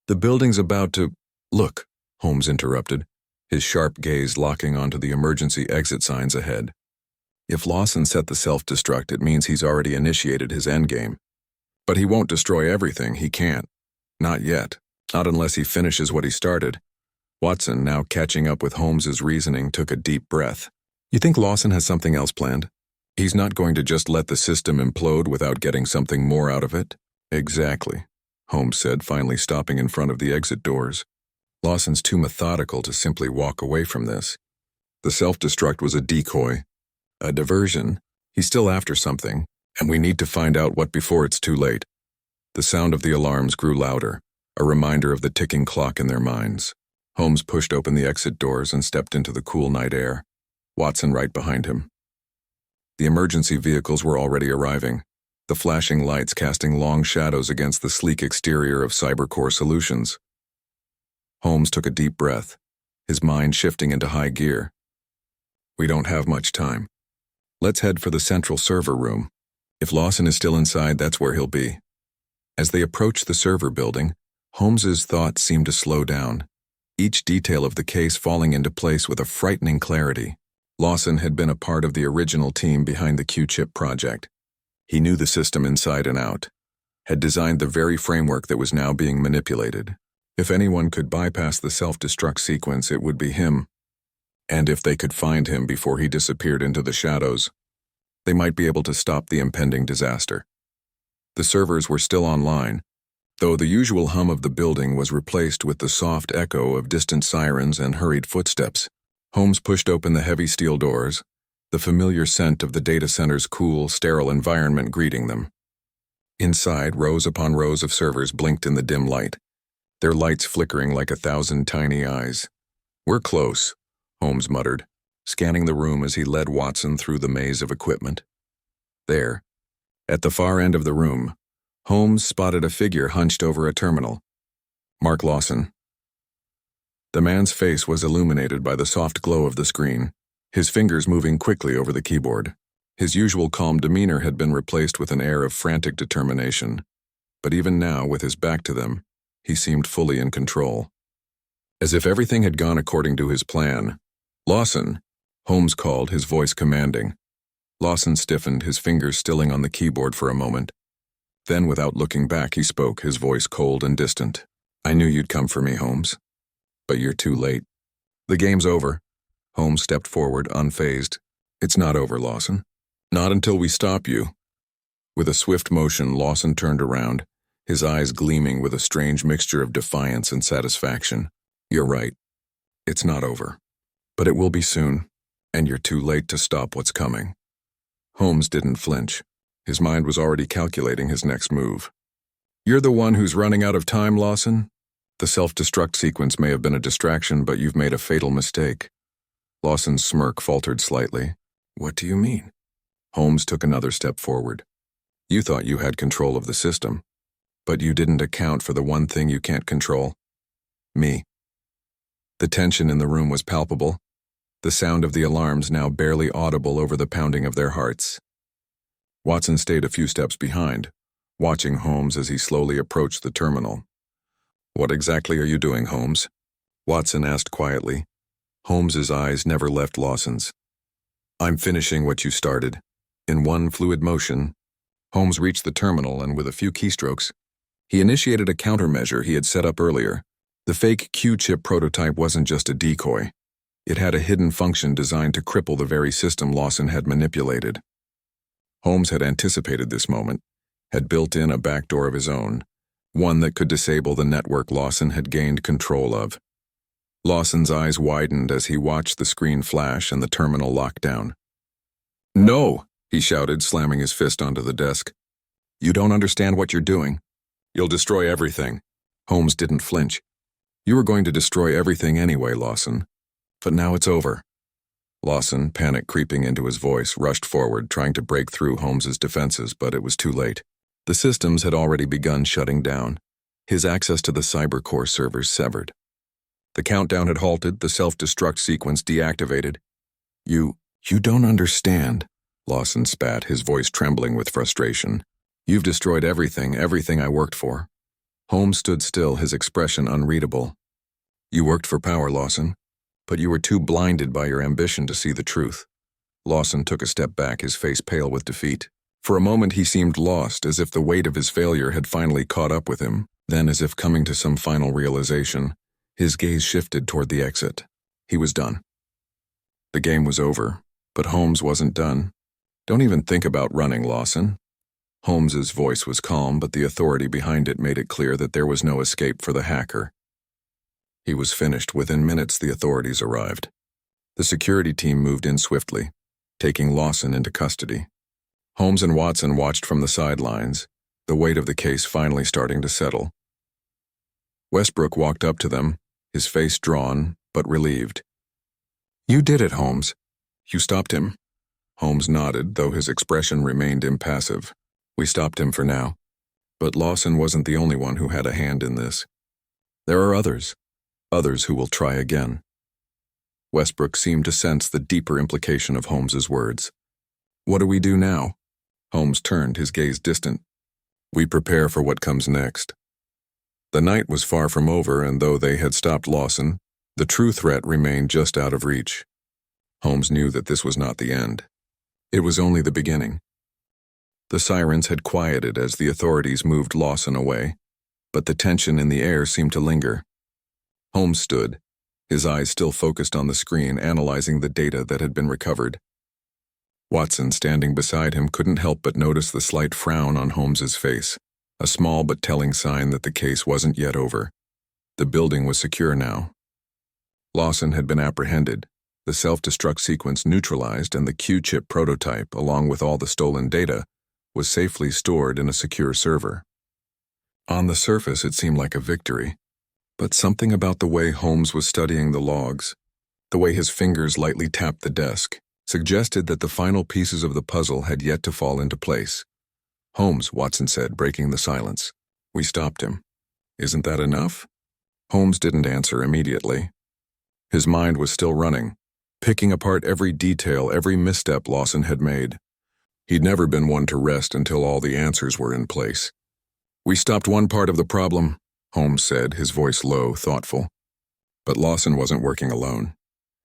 The building's about to... Look, Holmes interrupted, his sharp gaze locking onto the emergency exit signs ahead. If Lawson set the self-destruct, it means he's already initiated his endgame. But he won't destroy everything, he can't. Not yet. Not unless he finishes what he started. Watson, now catching up with Holmes's reasoning, took a deep breath. You think Lawson has something else planned? He's not going to just let the system implode without getting something more out of it? Exactly, Holmes said, finally stopping in front of the exit doors. Lawson's too methodical to simply walk away from this. The self-destruct was a decoy, a diversion. He's still after something, and we need to find out what before it's too late. The sound of the alarms grew louder, a reminder of the ticking clock in their minds. Holmes pushed open the exit doors and stepped into the cool night air, Watson right behind him. The emergency vehicles were already arriving, the flashing lights casting long shadows against the sleek exterior of Cybercrime Solutions. Holmes took a deep breath, his mind shifting into high gear. We don't have much time. Let's head for the central server room. If Lawson is still inside, that's where he'll be. As they approached the server building, Holmes's thoughts seemed to slow down, each detail of the case falling into place with a frightening clarity. Lawson had been a part of the original team behind the Q-chip project. He knew the system inside and out, had designed the very framework that was now being manipulated. If anyone could bypass the self-destruct sequence, it would be him. And if they could find him before he disappeared into the shadows, they might be able to stop the impending disaster. The servers were still online, though the usual hum of the building was replaced with the soft echo of distant sirens and hurried footsteps. Holmes pushed open the heavy steel doors, the familiar scent of the data center's cool, sterile environment greeting them. Inside, rows upon rows of servers blinked in the dim light, their lights flickering like 1,000 tiny eyes. "We're close," Holmes muttered, scanning the room as he led Watson through the maze of equipment. There, at the far end of the room, Holmes spotted a figure hunched over a terminal. Mark Lawson. The man's face was illuminated by the soft glow of the screen, his fingers moving quickly over the keyboard. His usual calm demeanor had been replaced with an air of frantic determination, but even now, with his back to them, he seemed fully in control. As if everything had gone according to his plan. "Lawson," Holmes called, his voice commanding. Lawson stiffened, his fingers stilling on the keyboard for a moment. Then, without looking back, he spoke, his voice cold and distant. "I knew you'd come for me, Holmes. But you're too late. The game's over." Holmes stepped forward, unfazed. "It's not over, Lawson. Not until we stop you." With a swift motion, Lawson turned around, his eyes gleaming with a strange mixture of defiance and satisfaction. "You're right. It's not over. But it will be soon, and you're too late to stop what's coming." Holmes didn't flinch. His mind was already calculating his next move. "You're the one who's running out of time, Lawson? The self-destruct sequence may have been a distraction, but you've made a fatal mistake." Lawson's smirk faltered slightly. "What do you mean?" Holmes took another step forward. "You thought you had control of the system, but you didn't account for the one thing you can't control. Me." The tension in the room was palpable, the sound of the alarms now barely audible over the pounding of their hearts. Watson stayed a few steps behind, watching Holmes as he slowly approached the terminal. "What exactly are you doing, Holmes?" Watson asked quietly. Holmes's eyes never left Lawson's. "I'm finishing what you started." In one fluid motion, Holmes reached the terminal, and with a few keystrokes, he initiated a countermeasure he had set up earlier. The fake Q-chip prototype wasn't just a decoy. It had a hidden function designed to cripple the very system Lawson had manipulated. Holmes had anticipated this moment, had built in a backdoor of his own, one that could disable the network Lawson had gained control of. Lawson's eyes widened as he watched the screen flash and the terminal lock down. "No!" he shouted, slamming his fist onto the desk. "You don't understand what you're doing. You'll destroy everything." Holmes didn't flinch. "You were going to destroy everything anyway, Lawson. But now it's over." Lawson, panic creeping into his voice, rushed forward, trying to break through Holmes's defenses, but it was too late. The systems had already begun shutting down, his access to the cybercore servers severed. The countdown had halted, the self-destruct sequence deactivated. You don't understand," Lawson spat, his voice trembling with frustration. "You've destroyed everything I worked for." Holmes stood still, his expression unreadable. "You worked for power, Lawson, but you were too blinded by your ambition to see the truth." Lawson took a step back, his face pale with defeat. For a moment he seemed lost, as if the weight of his failure had finally caught up with him. Then, as if coming to some final realization, his gaze shifted toward the exit. He was done. The game was over, but Holmes wasn't done. "Don't even think about running, Lawson." Holmes's voice was calm, but the authority behind it made it clear that there was no escape for the hacker. He was finished. Within minutes, the authorities arrived. The security team moved in swiftly, taking Lawson into custody. Holmes and Watson watched from the sidelines, the weight of the case finally starting to settle. Westbrook walked up to them, his face drawn, but relieved. "You did it, Holmes. You stopped him." Holmes nodded, though his expression remained impassive. "We stopped him for now. But Lawson wasn't the only one who had a hand in this. There are others who will try again." Westbrook seemed to sense the deeper implication of Holmes's words. "What do we do now?" Holmes turned, his gaze distant. "We prepare for what comes next." The night was far from over, and though they had stopped Lawson, the true threat remained just out of reach. Holmes knew that this was not the end. It was only the beginning. The sirens had quieted as the authorities moved Lawson away, but the tension in the air seemed to linger. Holmes stood, his eyes still focused on the screen, analyzing the data that had been recovered. Watson, standing beside him, couldn't help but notice the slight frown on Holmes's face, a small but telling sign that the case wasn't yet over. The building was secure now. Lawson had been apprehended, the self-destruct sequence neutralized, and the Q-chip prototype, along with all the stolen data, was safely stored in a secure server. On the surface, it seemed like a victory, but something about the way Holmes was studying the logs, the way his fingers lightly tapped the desk, suggested that the final pieces of the puzzle had yet to fall into place. "Holmes," Watson said, breaking the silence. "We stopped him. Isn't that enough?" Holmes didn't answer immediately. His mind was still running, picking apart every detail, every misstep Lawson had made. He'd never been one to rest until all the answers were in place. "We stopped one part of the problem," Holmes said, his voice low, thoughtful. "But Lawson wasn't working alone.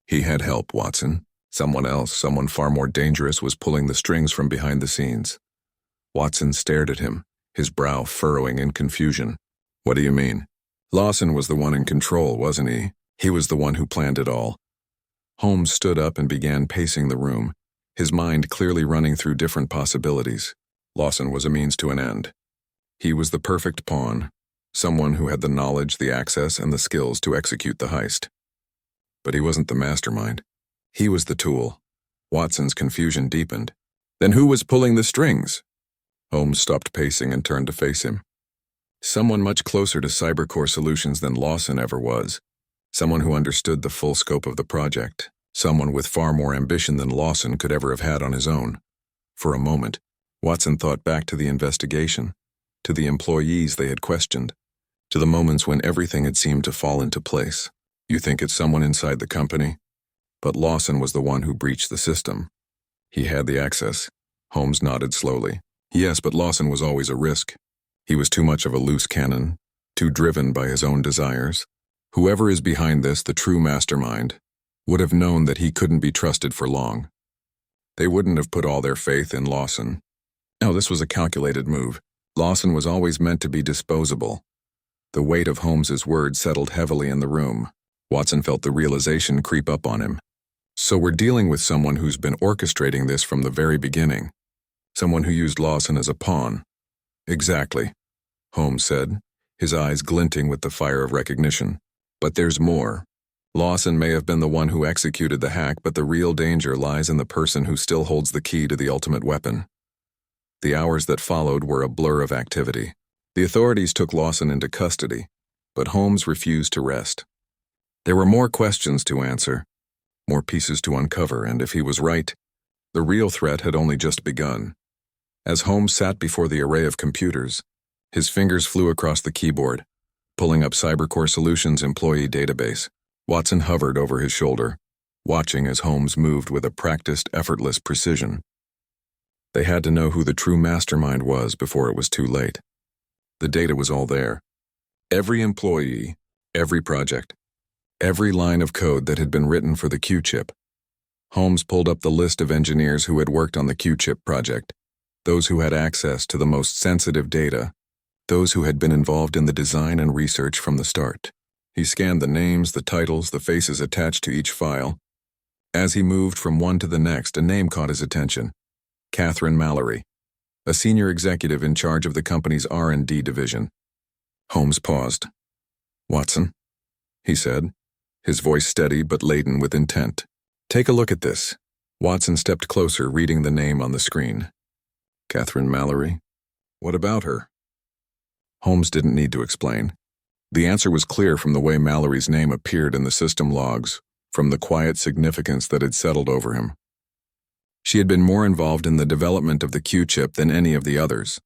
He had help, Watson. Someone else, someone far more dangerous, was pulling the strings from behind the scenes." Watson stared at him, his brow furrowing in confusion. "What do you mean?" "Lawson was the one in control, wasn't he? He was the one who planned it all." Holmes stood up and began pacing the room, his mind clearly running through different possibilities. Lawson was a means to an end. He was the perfect pawn, someone who had the knowledge, the access, and the skills to execute the heist. But he wasn't the mastermind. He was the tool. Watson's confusion deepened. "Then who was pulling the strings?" Holmes stopped pacing and turned to face him. "Someone much closer to Cybercore Solutions than Lawson ever was. Someone who understood the full scope of the project. Someone with far more ambition than Lawson could ever have had on his own." For a moment, Watson thought back to the investigation, to the employees they had questioned, to the moments when everything had seemed to fall into place. "You think it's someone inside the company?" But Lawson was the one who breached the system. He had the access. Holmes nodded slowly. "Yes, but Lawson was always a risk. He was too much of a loose cannon, too driven by his own desires. Whoever is behind this, the true mastermind, would have known that he couldn't be trusted for long. They wouldn't have put all their faith in Lawson. No, this was a calculated move. Lawson was always meant to be disposable." The weight of Holmes's words settled heavily in the room. Watson felt the realization creep up on him. "So we're dealing with someone who's been orchestrating this from the very beginning. Someone who used Lawson as a pawn." "Exactly," Holmes said, his eyes glinting with the fire of recognition. "But there's more. Lawson may have been the one who executed the hack, but the real danger lies in the person who still holds the key to the ultimate weapon." The hours that followed were a blur of activity. The authorities took Lawson into custody, but Holmes refused to rest. There were more questions to answer, more pieces to uncover, and if he was right, the real threat had only just begun. As Holmes sat before the array of computers, his fingers flew across the keyboard, pulling up Cybercore Solutions' employee database. Watson hovered over his shoulder, watching as Holmes moved with a practiced, effortless precision. They had to know who the true mastermind was before it was too late. The data was all there. Every employee, every project, every line of code that had been written for the Q-chip. Holmes pulled up the list of engineers who had worked on the Q-chip project, those who had access to the most sensitive data, those who had been involved in the design and research from the start. He scanned the names, the titles, the faces attached to each file. As he moved from one to the next, a name caught his attention. Catherine Mallory, a senior executive in charge of the company's R&D division. Holmes paused. "Watson," he said, his voice steady but laden with intent. "Take a look at this." Watson stepped closer, reading the name on the screen. "Catherine Mallory? What about her?" Holmes didn't need to explain. The answer was clear from the way Mallory's name appeared in the system logs, from the quiet significance that had settled over him. She had been more involved in the development of the Q-chip than any of the others,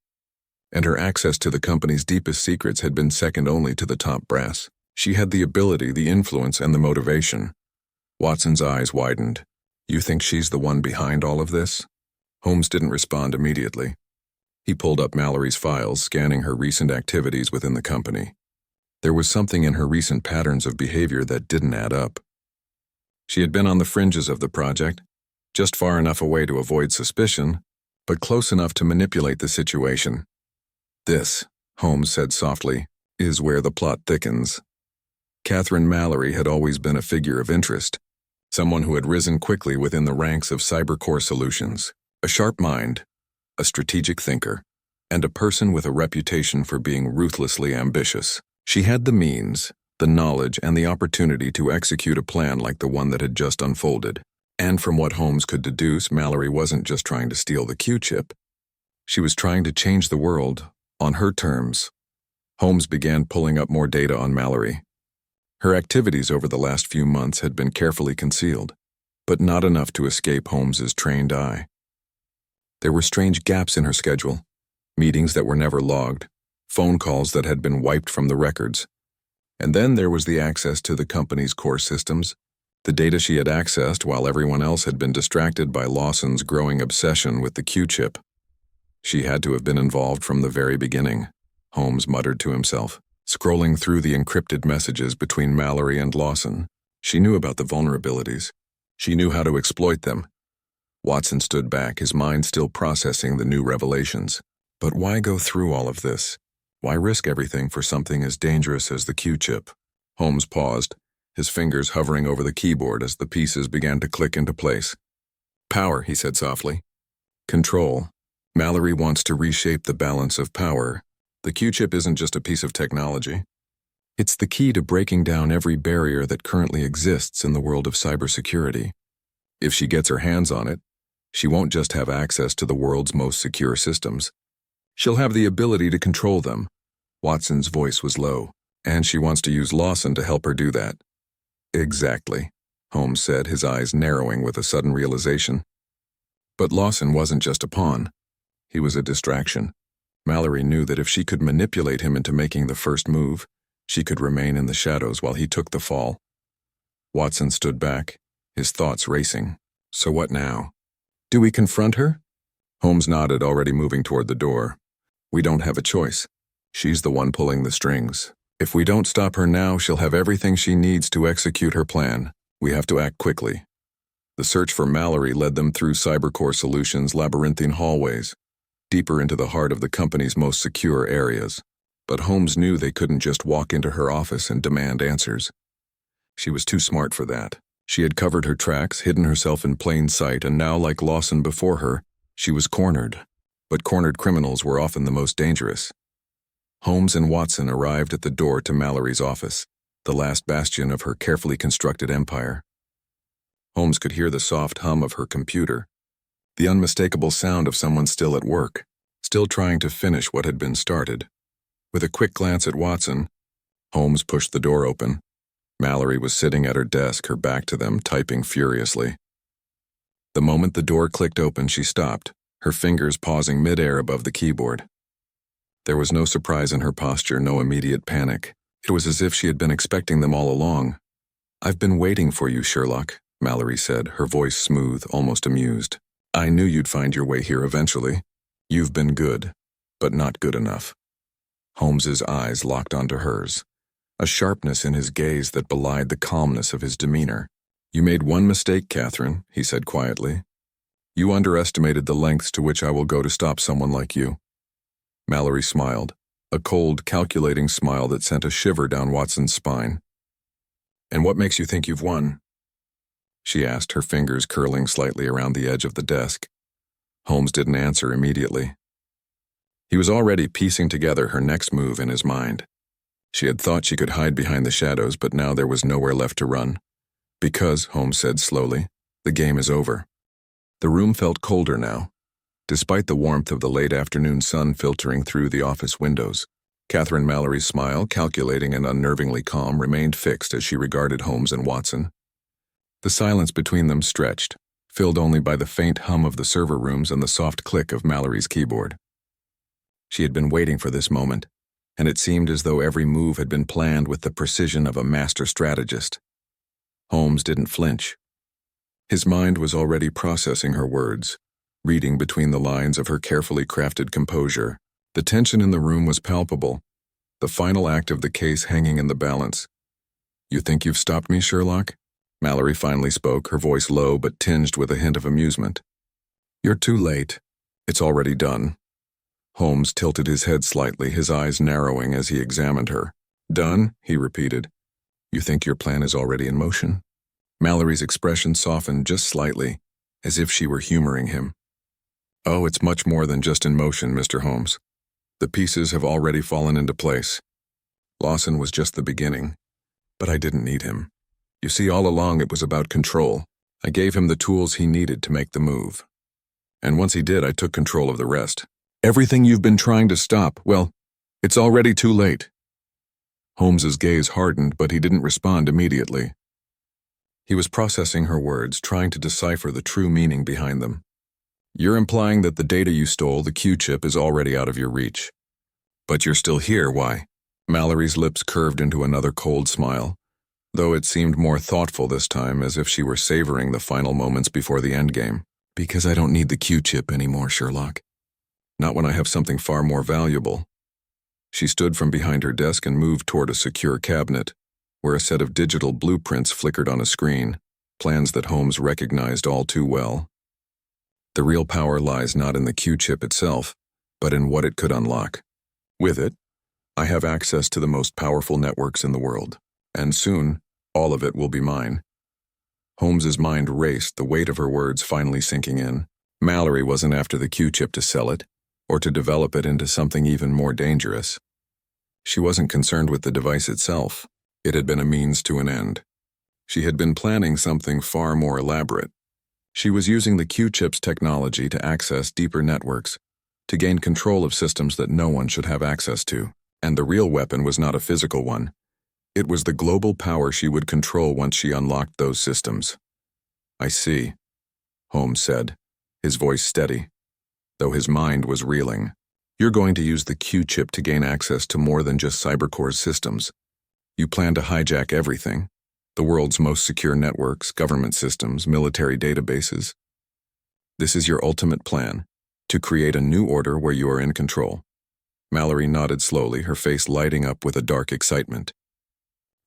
and her access to the company's deepest secrets had been second only to the top brass. She had the ability, the influence, and the motivation. Watson's eyes widened. "You think she's the one behind all of this?" Holmes didn't respond immediately. He pulled up Mallory's files, scanning her recent activities within the company. There was something in her recent patterns of behavior that didn't add up. She had been on the fringes of the project, just far enough away to avoid suspicion, but close enough to manipulate the situation. This, Holmes said softly, is where the plot thickens. Catherine Mallory had always been a figure of interest, someone who had risen quickly within the ranks of Cybercrime solutions, a sharp mind, a strategic thinker, and a person with a reputation for being ruthlessly ambitious. She had the means, the knowledge, and the opportunity to execute a plan like the one that had just unfolded. And from what Holmes could deduce, Mallory wasn't just trying to steal the Q-chip. She was trying to change the world, on her terms. Holmes began pulling up more data on Mallory. Her activities over the last few months had been carefully concealed, but not enough to escape Holmes's trained eye. There were strange gaps in her schedule, meetings that were never logged, phone calls that had been wiped from the records. And then there was the access to the company's core systems, the data she had accessed while everyone else had been distracted by Lawson's growing obsession with the Q-chip. She had to have been involved from the very beginning, Holmes muttered to himself. Scrolling through the encrypted messages between Mallory and Lawson, she knew about the vulnerabilities. She knew how to exploit them. Watson stood back, his mind still processing the new revelations. But why go through all of this? Why risk everything for something as dangerous as the Q-chip? Holmes paused, his fingers hovering over the keyboard as the pieces began to click into place. Power, he said softly. Control. Mallory wants to reshape the balance of power. The Q-chip isn't just a piece of technology. It's the key to breaking down every barrier that currently exists in the world of cybersecurity. If she gets her hands on it, she won't just have access to the world's most secure systems. She'll have the ability to control them. Watson's voice was low, and she wants to use Lawson to help her do that. Exactly, Holmes said, his eyes narrowing with a sudden realization. But Lawson wasn't just a pawn. He was a distraction. Mallory knew that if she could manipulate him into making the first move, she could remain in the shadows while he took the fall. Watson stood back, his thoughts racing. So what now? Do we confront her? Holmes nodded, already moving toward the door. We don't have a choice. She's the one pulling the strings. If we don't stop her now, she'll have everything she needs to execute her plan. We have to act quickly. The search for Mallory led them through Cybercrime Solutions' labyrinthine hallways, deeper into the heart of the company's most secure areas. But Holmes knew they couldn't just walk into her office and demand answers. She was too smart for that. She had covered her tracks, hidden herself in plain sight, and now, like Lawson before her, she was cornered. But cornered criminals were often the most dangerous. Holmes and Watson arrived at the door to Mallory's office, the last bastion of her carefully constructed empire. Holmes could hear the soft hum of her computer, the unmistakable sound of someone still at work, still trying to finish what had been started. With a quick glance at Watson, Holmes pushed the door open. Mallory was sitting at her desk, her back to them, typing furiously. The moment the door clicked open, she stopped, her fingers pausing mid-air above the keyboard. There was no surprise in her posture, no immediate panic. It was as if she had been expecting them all along. "I've been waiting for you, Sherlock," Mallory said, her voice smooth, almost amused. "I knew you'd find your way here eventually. You've been good, but not good enough." Holmes's eyes locked onto hers, a sharpness in his gaze that belied the calmness of his demeanor. "You made one mistake, Catherine," he said quietly. "You underestimated the lengths to which I will go to stop someone like you." Mallory smiled, a cold, calculating smile that sent a shiver down Watson's spine. "And what makes you think you've won?" she asked, her fingers curling slightly around the edge of the desk. Holmes didn't answer immediately. He was already piecing together her next move in his mind. She had thought she could hide behind the shadows, but now there was nowhere left to run. "Because," Holmes said slowly, "the game is over." The room felt colder now, despite the warmth of the late afternoon sun filtering through the office windows. Catherine Mallory's smile, calculating and unnervingly calm, remained fixed as she regarded Holmes and Watson. The silence between them stretched, filled only by the faint hum of the server rooms and the soft click of Mallory's keyboard. She had been waiting for this moment, and it seemed as though every move had been planned with the precision of a master strategist. Holmes didn't flinch. His mind was already processing her words, reading between the lines of her carefully crafted composure. The tension in the room was palpable, the final act of the case hanging in the balance. "You think you've stopped me, Sherlock?" Mallory finally spoke, her voice low but tinged with a hint of amusement. "You're too late. It's already done. Holmes tilted his head slightly, his eyes narrowing as he examined her. Done? He repeated. You think your plan is already in motion? Mallory's expression softened just slightly, as if she were humoring him. Oh, it's much more than just in motion, Mr. Holmes. The pieces have already fallen into place. Lawson was just the beginning, but I didn't need him. You see, all along it was about control. I gave him the tools he needed to make the move. And once he did, I took control of the rest. Everything you've been trying to stop, well, it's already too late. Holmes's gaze hardened, but he didn't respond immediately. He was processing her words, trying to decipher the true meaning behind them. You're implying that the data you stole, the Q-chip, is already out of your reach. But you're still here, why? Mallory's lips curved into another cold smile, though it seemed more thoughtful this time, as if she were savoring the final moments before the endgame. Because I don't need the Q-chip anymore, Sherlock. Not when I have something far more valuable. She stood from behind her desk and moved toward a secure cabinet, where a set of digital blueprints flickered on a screen, plans that Holmes recognized all too well. The real power lies not in the Q-chip itself, but in what it could unlock. With it, I have access to the most powerful networks in the world, and soon, all of it will be mine. Holmes's mind raced, the weight of her words finally sinking in. Mallory wasn't after the Q-chip to sell it, or to develop it into something even more dangerous. She wasn't concerned with the device itself. It had been a means to an end. She had been planning something far more elaborate. She was using the Q-chip's technology to access deeper networks, to gain control of systems that no one should have access to. And the real weapon was not a physical one. It was the global power she would control once she unlocked those systems. I see, Holmes said, his voice steady, though his mind was reeling. You're going to use the Q-chip to gain access to more than just Cybercore's systems. You plan to hijack everything. The world's most secure networks, government systems, military databases. This is your ultimate plan, to create a new order where you are in control. Mallory nodded slowly, her face lighting up with a dark excitement.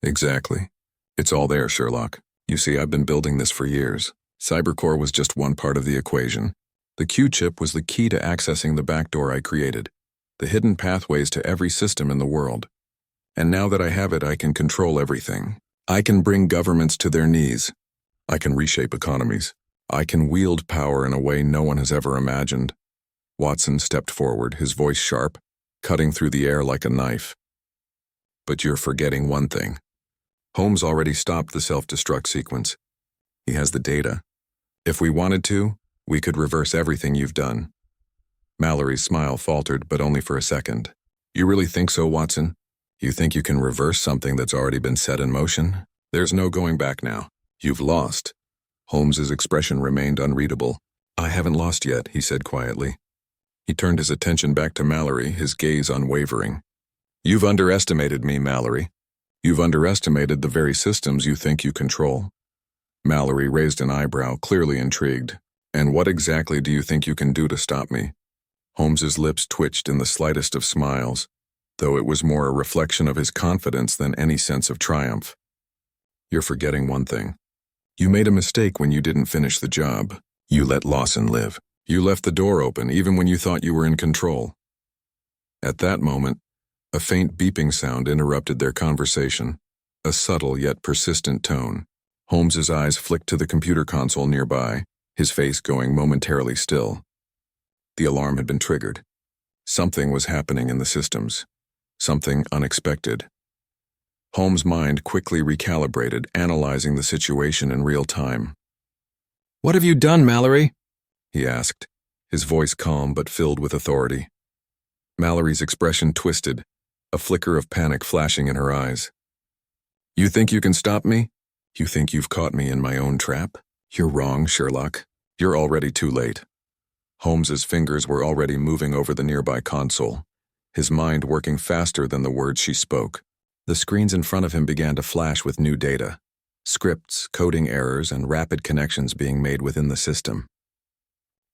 Exactly. It's all there, Sherlock. You see, I've been building this for years. Cybercore was just one part of the equation. The Q-chip was the key to accessing the backdoor I created, the hidden pathways to every system in the world. And now that I have it, I can control everything. I can bring governments to their knees. I can reshape economies. I can wield power in a way no one has ever imagined. Watson stepped forward, his voice sharp, cutting through the air like a knife. But you're forgetting one thing. Holmes already stopped the self-destruct sequence. He has the data. If we wanted to, we could reverse everything you've done. Mallory's smile faltered, but only for a second. You really think so, Watson? You think you can reverse something that's already been set in motion? There's no going back now. You've lost. Holmes's expression remained unreadable. I haven't lost yet, he said quietly. He turned his attention back to Mallory, his gaze unwavering. You've underestimated me, Mallory. You've underestimated the very systems you think you control. Mallory raised an eyebrow, clearly intrigued. And what exactly do you think you can do to stop me? Holmes's lips twitched in the slightest of smiles, though it was more a reflection of his confidence than any sense of triumph. You're forgetting one thing. You made a mistake when you didn't finish the job. You let Lawson live. You left the door open even when you thought you were in control. At that moment, a faint beeping sound interrupted their conversation, a subtle yet persistent tone. Holmes's eyes flicked to the computer console nearby, his face going momentarily still. The alarm had been triggered. Something was happening in the systems. Something unexpected. Holmes' mind quickly recalibrated, analyzing the situation in real time. "What have you done, Mallory?" he asked, his voice calm but filled with authority. Mallory's expression twisted, a flicker of panic flashing in her eyes. "You think you can stop me? You think you've caught me in my own trap? You're wrong, Sherlock. You're already too late." Holmes's fingers were already moving over the nearby console, his mind working faster than the words she spoke. The screens in front of him began to flash with new data, scripts, coding errors, and rapid connections being made within the system.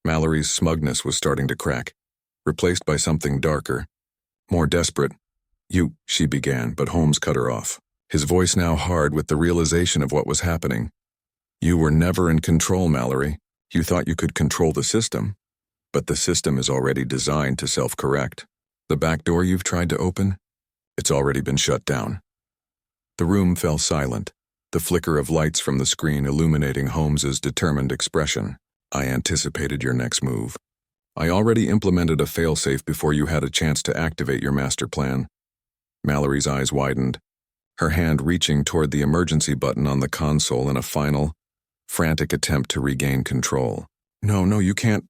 Mallory's smugness was starting to crack, replaced by something darker, more desperate. She began, but Holmes cut her off, his voice now hard with the realization of what was happening. You were never in control, Mallory. You thought you could control the system. But the system is already designed to self-correct. The back door you've tried to open? It's already been shut down. The room fell silent, the flicker of lights from the screen illuminating Holmes's determined expression. I anticipated your next move. I already implemented a failsafe before you had a chance to activate your master plan. Mallory's eyes widened, her hand reaching toward the emergency button on the console in a final, frantic attempt to regain control. No, you can't.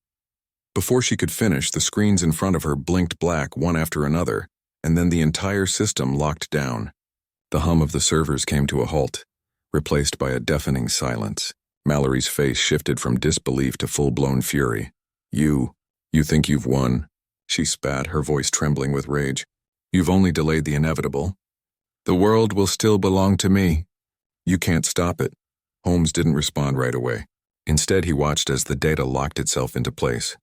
Before she could finish, the screens in front of her blinked black one after another, and then the entire system locked down. The hum of the servers came to a halt, replaced by a deafening silence. Mallory's face shifted from disbelief to full-blown fury. You think you've won? She spat, her voice trembling with rage. You've only delayed the inevitable. The world will still belong to me. You can't stop it. Holmes didn't respond right away. Instead, he watched as the data locked itself into place.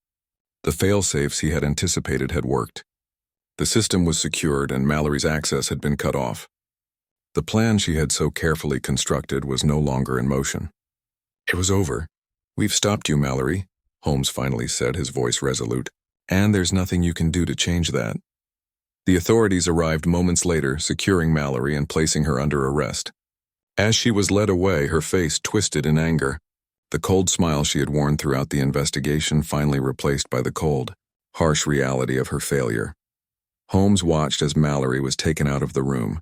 The fail-safes he had anticipated had worked. The system was secured and Mallory's access had been cut off. The plan she had so carefully constructed was no longer in motion. It was over. We've stopped you, Mallory, Holmes finally said, his voice resolute. And there's nothing you can do to change that. The authorities arrived moments later, securing Mallory and placing her under arrest. As she was led away, her face twisted in anger. The cold smile she had worn throughout the investigation finally replaced by the cold, harsh reality of her failure. Holmes watched as Mallory was taken out of the room,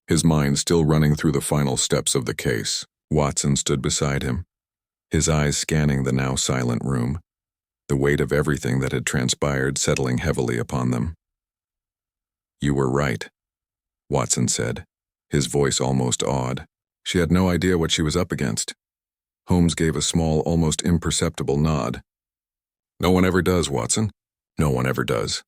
his mind still running through the final steps of the case. Watson stood beside him, his eyes scanning the now silent room, the weight of everything that had transpired settling heavily upon them. You were right, Watson said, his voice almost awed. She had no idea what she was up against. Holmes gave a small, almost imperceptible nod. No one ever does, Watson. No one ever does.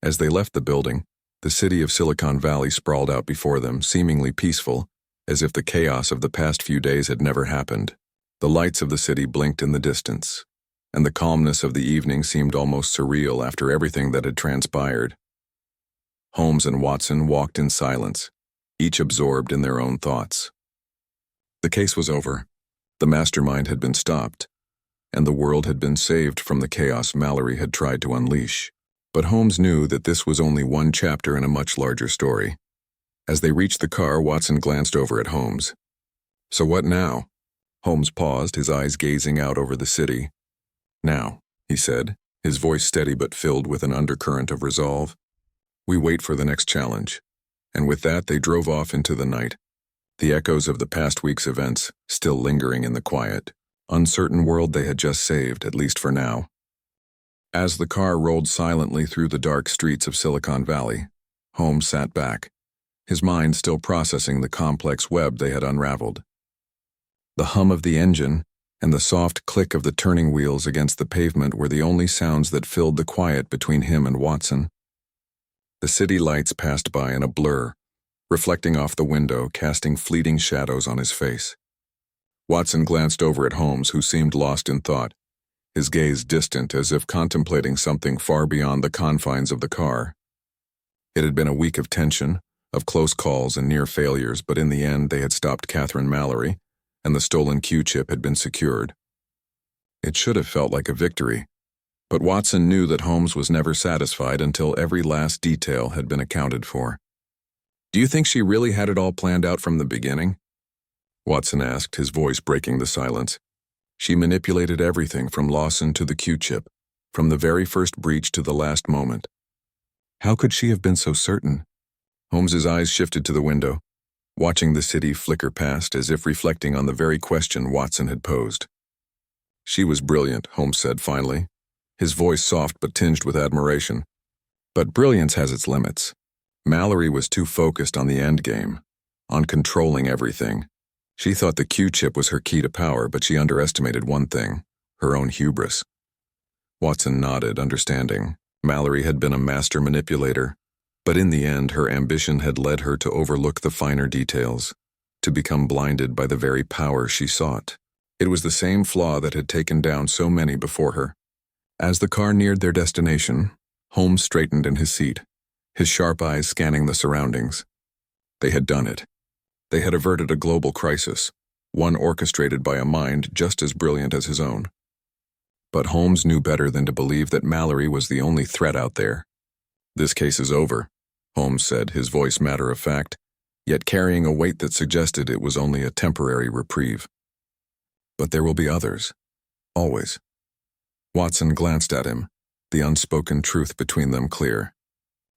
As they left the building, the city of Silicon Valley sprawled out before them, seemingly peaceful, as if the chaos of the past few days had never happened. The lights of the city blinked in the distance, and the calmness of the evening seemed almost surreal after everything that had transpired. Holmes and Watson walked in silence, each absorbed in their own thoughts. The case was over. The mastermind had been stopped, and the world had been saved from the chaos Mallory had tried to unleash. But Holmes knew that this was only one chapter in a much larger story. As they reached the car, Watson glanced over at Holmes. So what now? Holmes paused, his eyes gazing out over the city. Now, he said, his voice steady but filled with an undercurrent of resolve. We wait for the next challenge. And with that, they drove off into the night, the echoes of the past week's events still lingering in the quiet, uncertain world they had just saved, at least for now. As the car rolled silently through the dark streets of Silicon Valley, Holmes sat back, his mind still processing the complex web they had unraveled. The hum of the engine and the soft click of the turning wheels against the pavement were the only sounds that filled the quiet between him and Watson. The city lights passed by in a blur, reflecting off the window, casting fleeting shadows on his face. Watson glanced over at Holmes, who seemed lost in thought, his gaze distant as if contemplating something far beyond the confines of the car. It had been a week of tension, of close calls and near failures, but in the end they had stopped Catherine Mallory, and the stolen Q-chip had been secured. It should have felt like a victory, but Watson knew that Holmes was never satisfied until every last detail had been accounted for. Do you think she really had it all planned out from the beginning? Watson asked, his voice breaking the silence. She manipulated everything from Lawson to the Q-chip, from the very first breach to the last moment. How could she have been so certain? Holmes's eyes shifted to the window, watching the city flicker past as if reflecting on the very question Watson had posed. She was brilliant, Holmes said finally, his voice soft but tinged with admiration. But brilliance has its limits. Mallory was too focused on the end game, on controlling everything. She thought the Q-chip was her key to power, but she underestimated one thing, her own hubris. Watson nodded, understanding. Mallory had been a master manipulator, but in the end her ambition had led her to overlook the finer details, to become blinded by the very power she sought. It was the same flaw that had taken down so many before her. As the car neared their destination, Holmes straightened in his seat, his sharp eyes scanning the surroundings. They had done it. They had averted a global crisis, one orchestrated by a mind just as brilliant as his own. But Holmes knew better than to believe that Mallory was the only threat out there. "This case is over," Holmes said, his voice matter of fact, yet carrying a weight that suggested it was only a temporary reprieve. "But there will be others. Always." Watson glanced at him, the unspoken truth between them clear.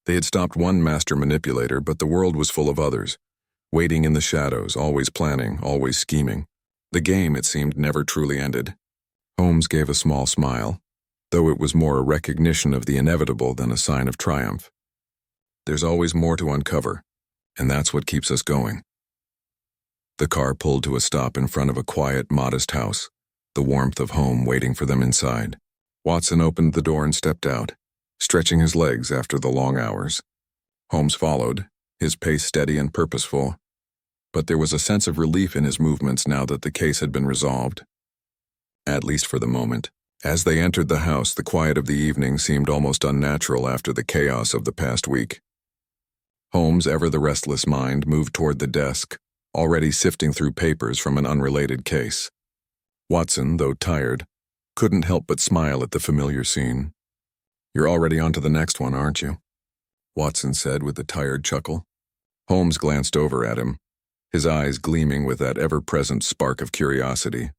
They had stopped one master manipulator, but the world was full of others, waiting in the shadows, always planning, always scheming. The game, it seemed, never truly ended. Holmes gave a small smile, though it was more a recognition of the inevitable than a sign of triumph. "There's always more to uncover, and that's what keeps us going." The car pulled to a stop in front of a quiet, modest house, the warmth of home waiting for them inside. Watson opened the door and stepped out, stretching his legs after the long hours. Holmes followed, his pace steady and purposeful, but there was a sense of relief in his movements now that the case had been resolved. At least for the moment. As they entered the house, the quiet of the evening seemed almost unnatural after the chaos of the past week. Holmes, ever the restless mind, moved toward the desk, already sifting through papers from an unrelated case. Watson, though tired, couldn't help but smile at the familiar scene. "You're already on to the next one, aren't you?" Watson said with a tired chuckle. Holmes glanced over at him, his eyes gleaming with that ever-present spark of curiosity.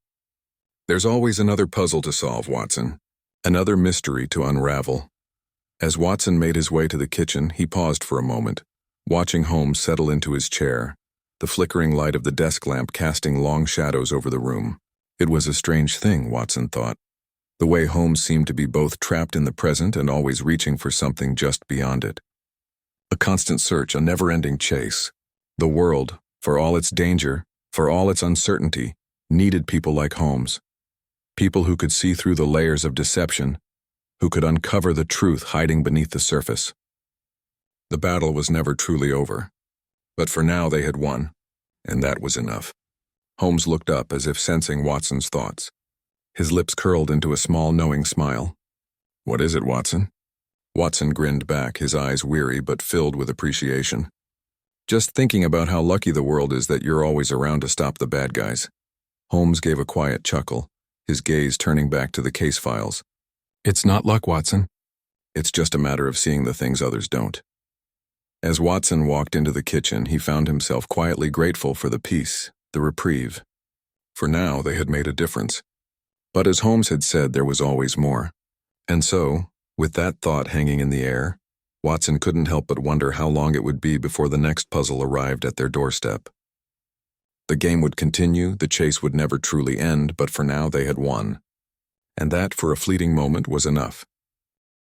"There's always another puzzle to solve, Watson, another mystery to unravel." As Watson made his way to the kitchen, he paused for a moment, watching Holmes settle into his chair, the flickering light of the desk lamp casting long shadows over the room. It was a strange thing, Watson thought, the way Holmes seemed to be both trapped in the present and always reaching for something just beyond it. A constant search, a never-ending chase. The world, for all its danger, for all its uncertainty, needed people like Holmes. People who could see through the layers of deception, who could uncover the truth hiding beneath the surface. The battle was never truly over, but for now they had won, and that was enough. Holmes looked up as if sensing Watson's thoughts. His lips curled into a small, knowing smile. "What is it, Watson?" Watson grinned back, his eyes weary but filled with appreciation. "Just thinking about how lucky the world is that you're always around to stop the bad guys." Holmes gave a quiet chuckle, his gaze turning back to the case files. "It's not luck, Watson. It's just a matter of seeing the things others don't." As Watson walked into the kitchen, he found himself quietly grateful for the peace, the reprieve. For now, they had made a difference. But as Holmes had said, there was always more. And so, with that thought hanging in the air, Watson couldn't help but wonder how long it would be before the next puzzle arrived at their doorstep. The game would continue, the chase would never truly end, but for now they had won. And that, for a fleeting moment, was enough.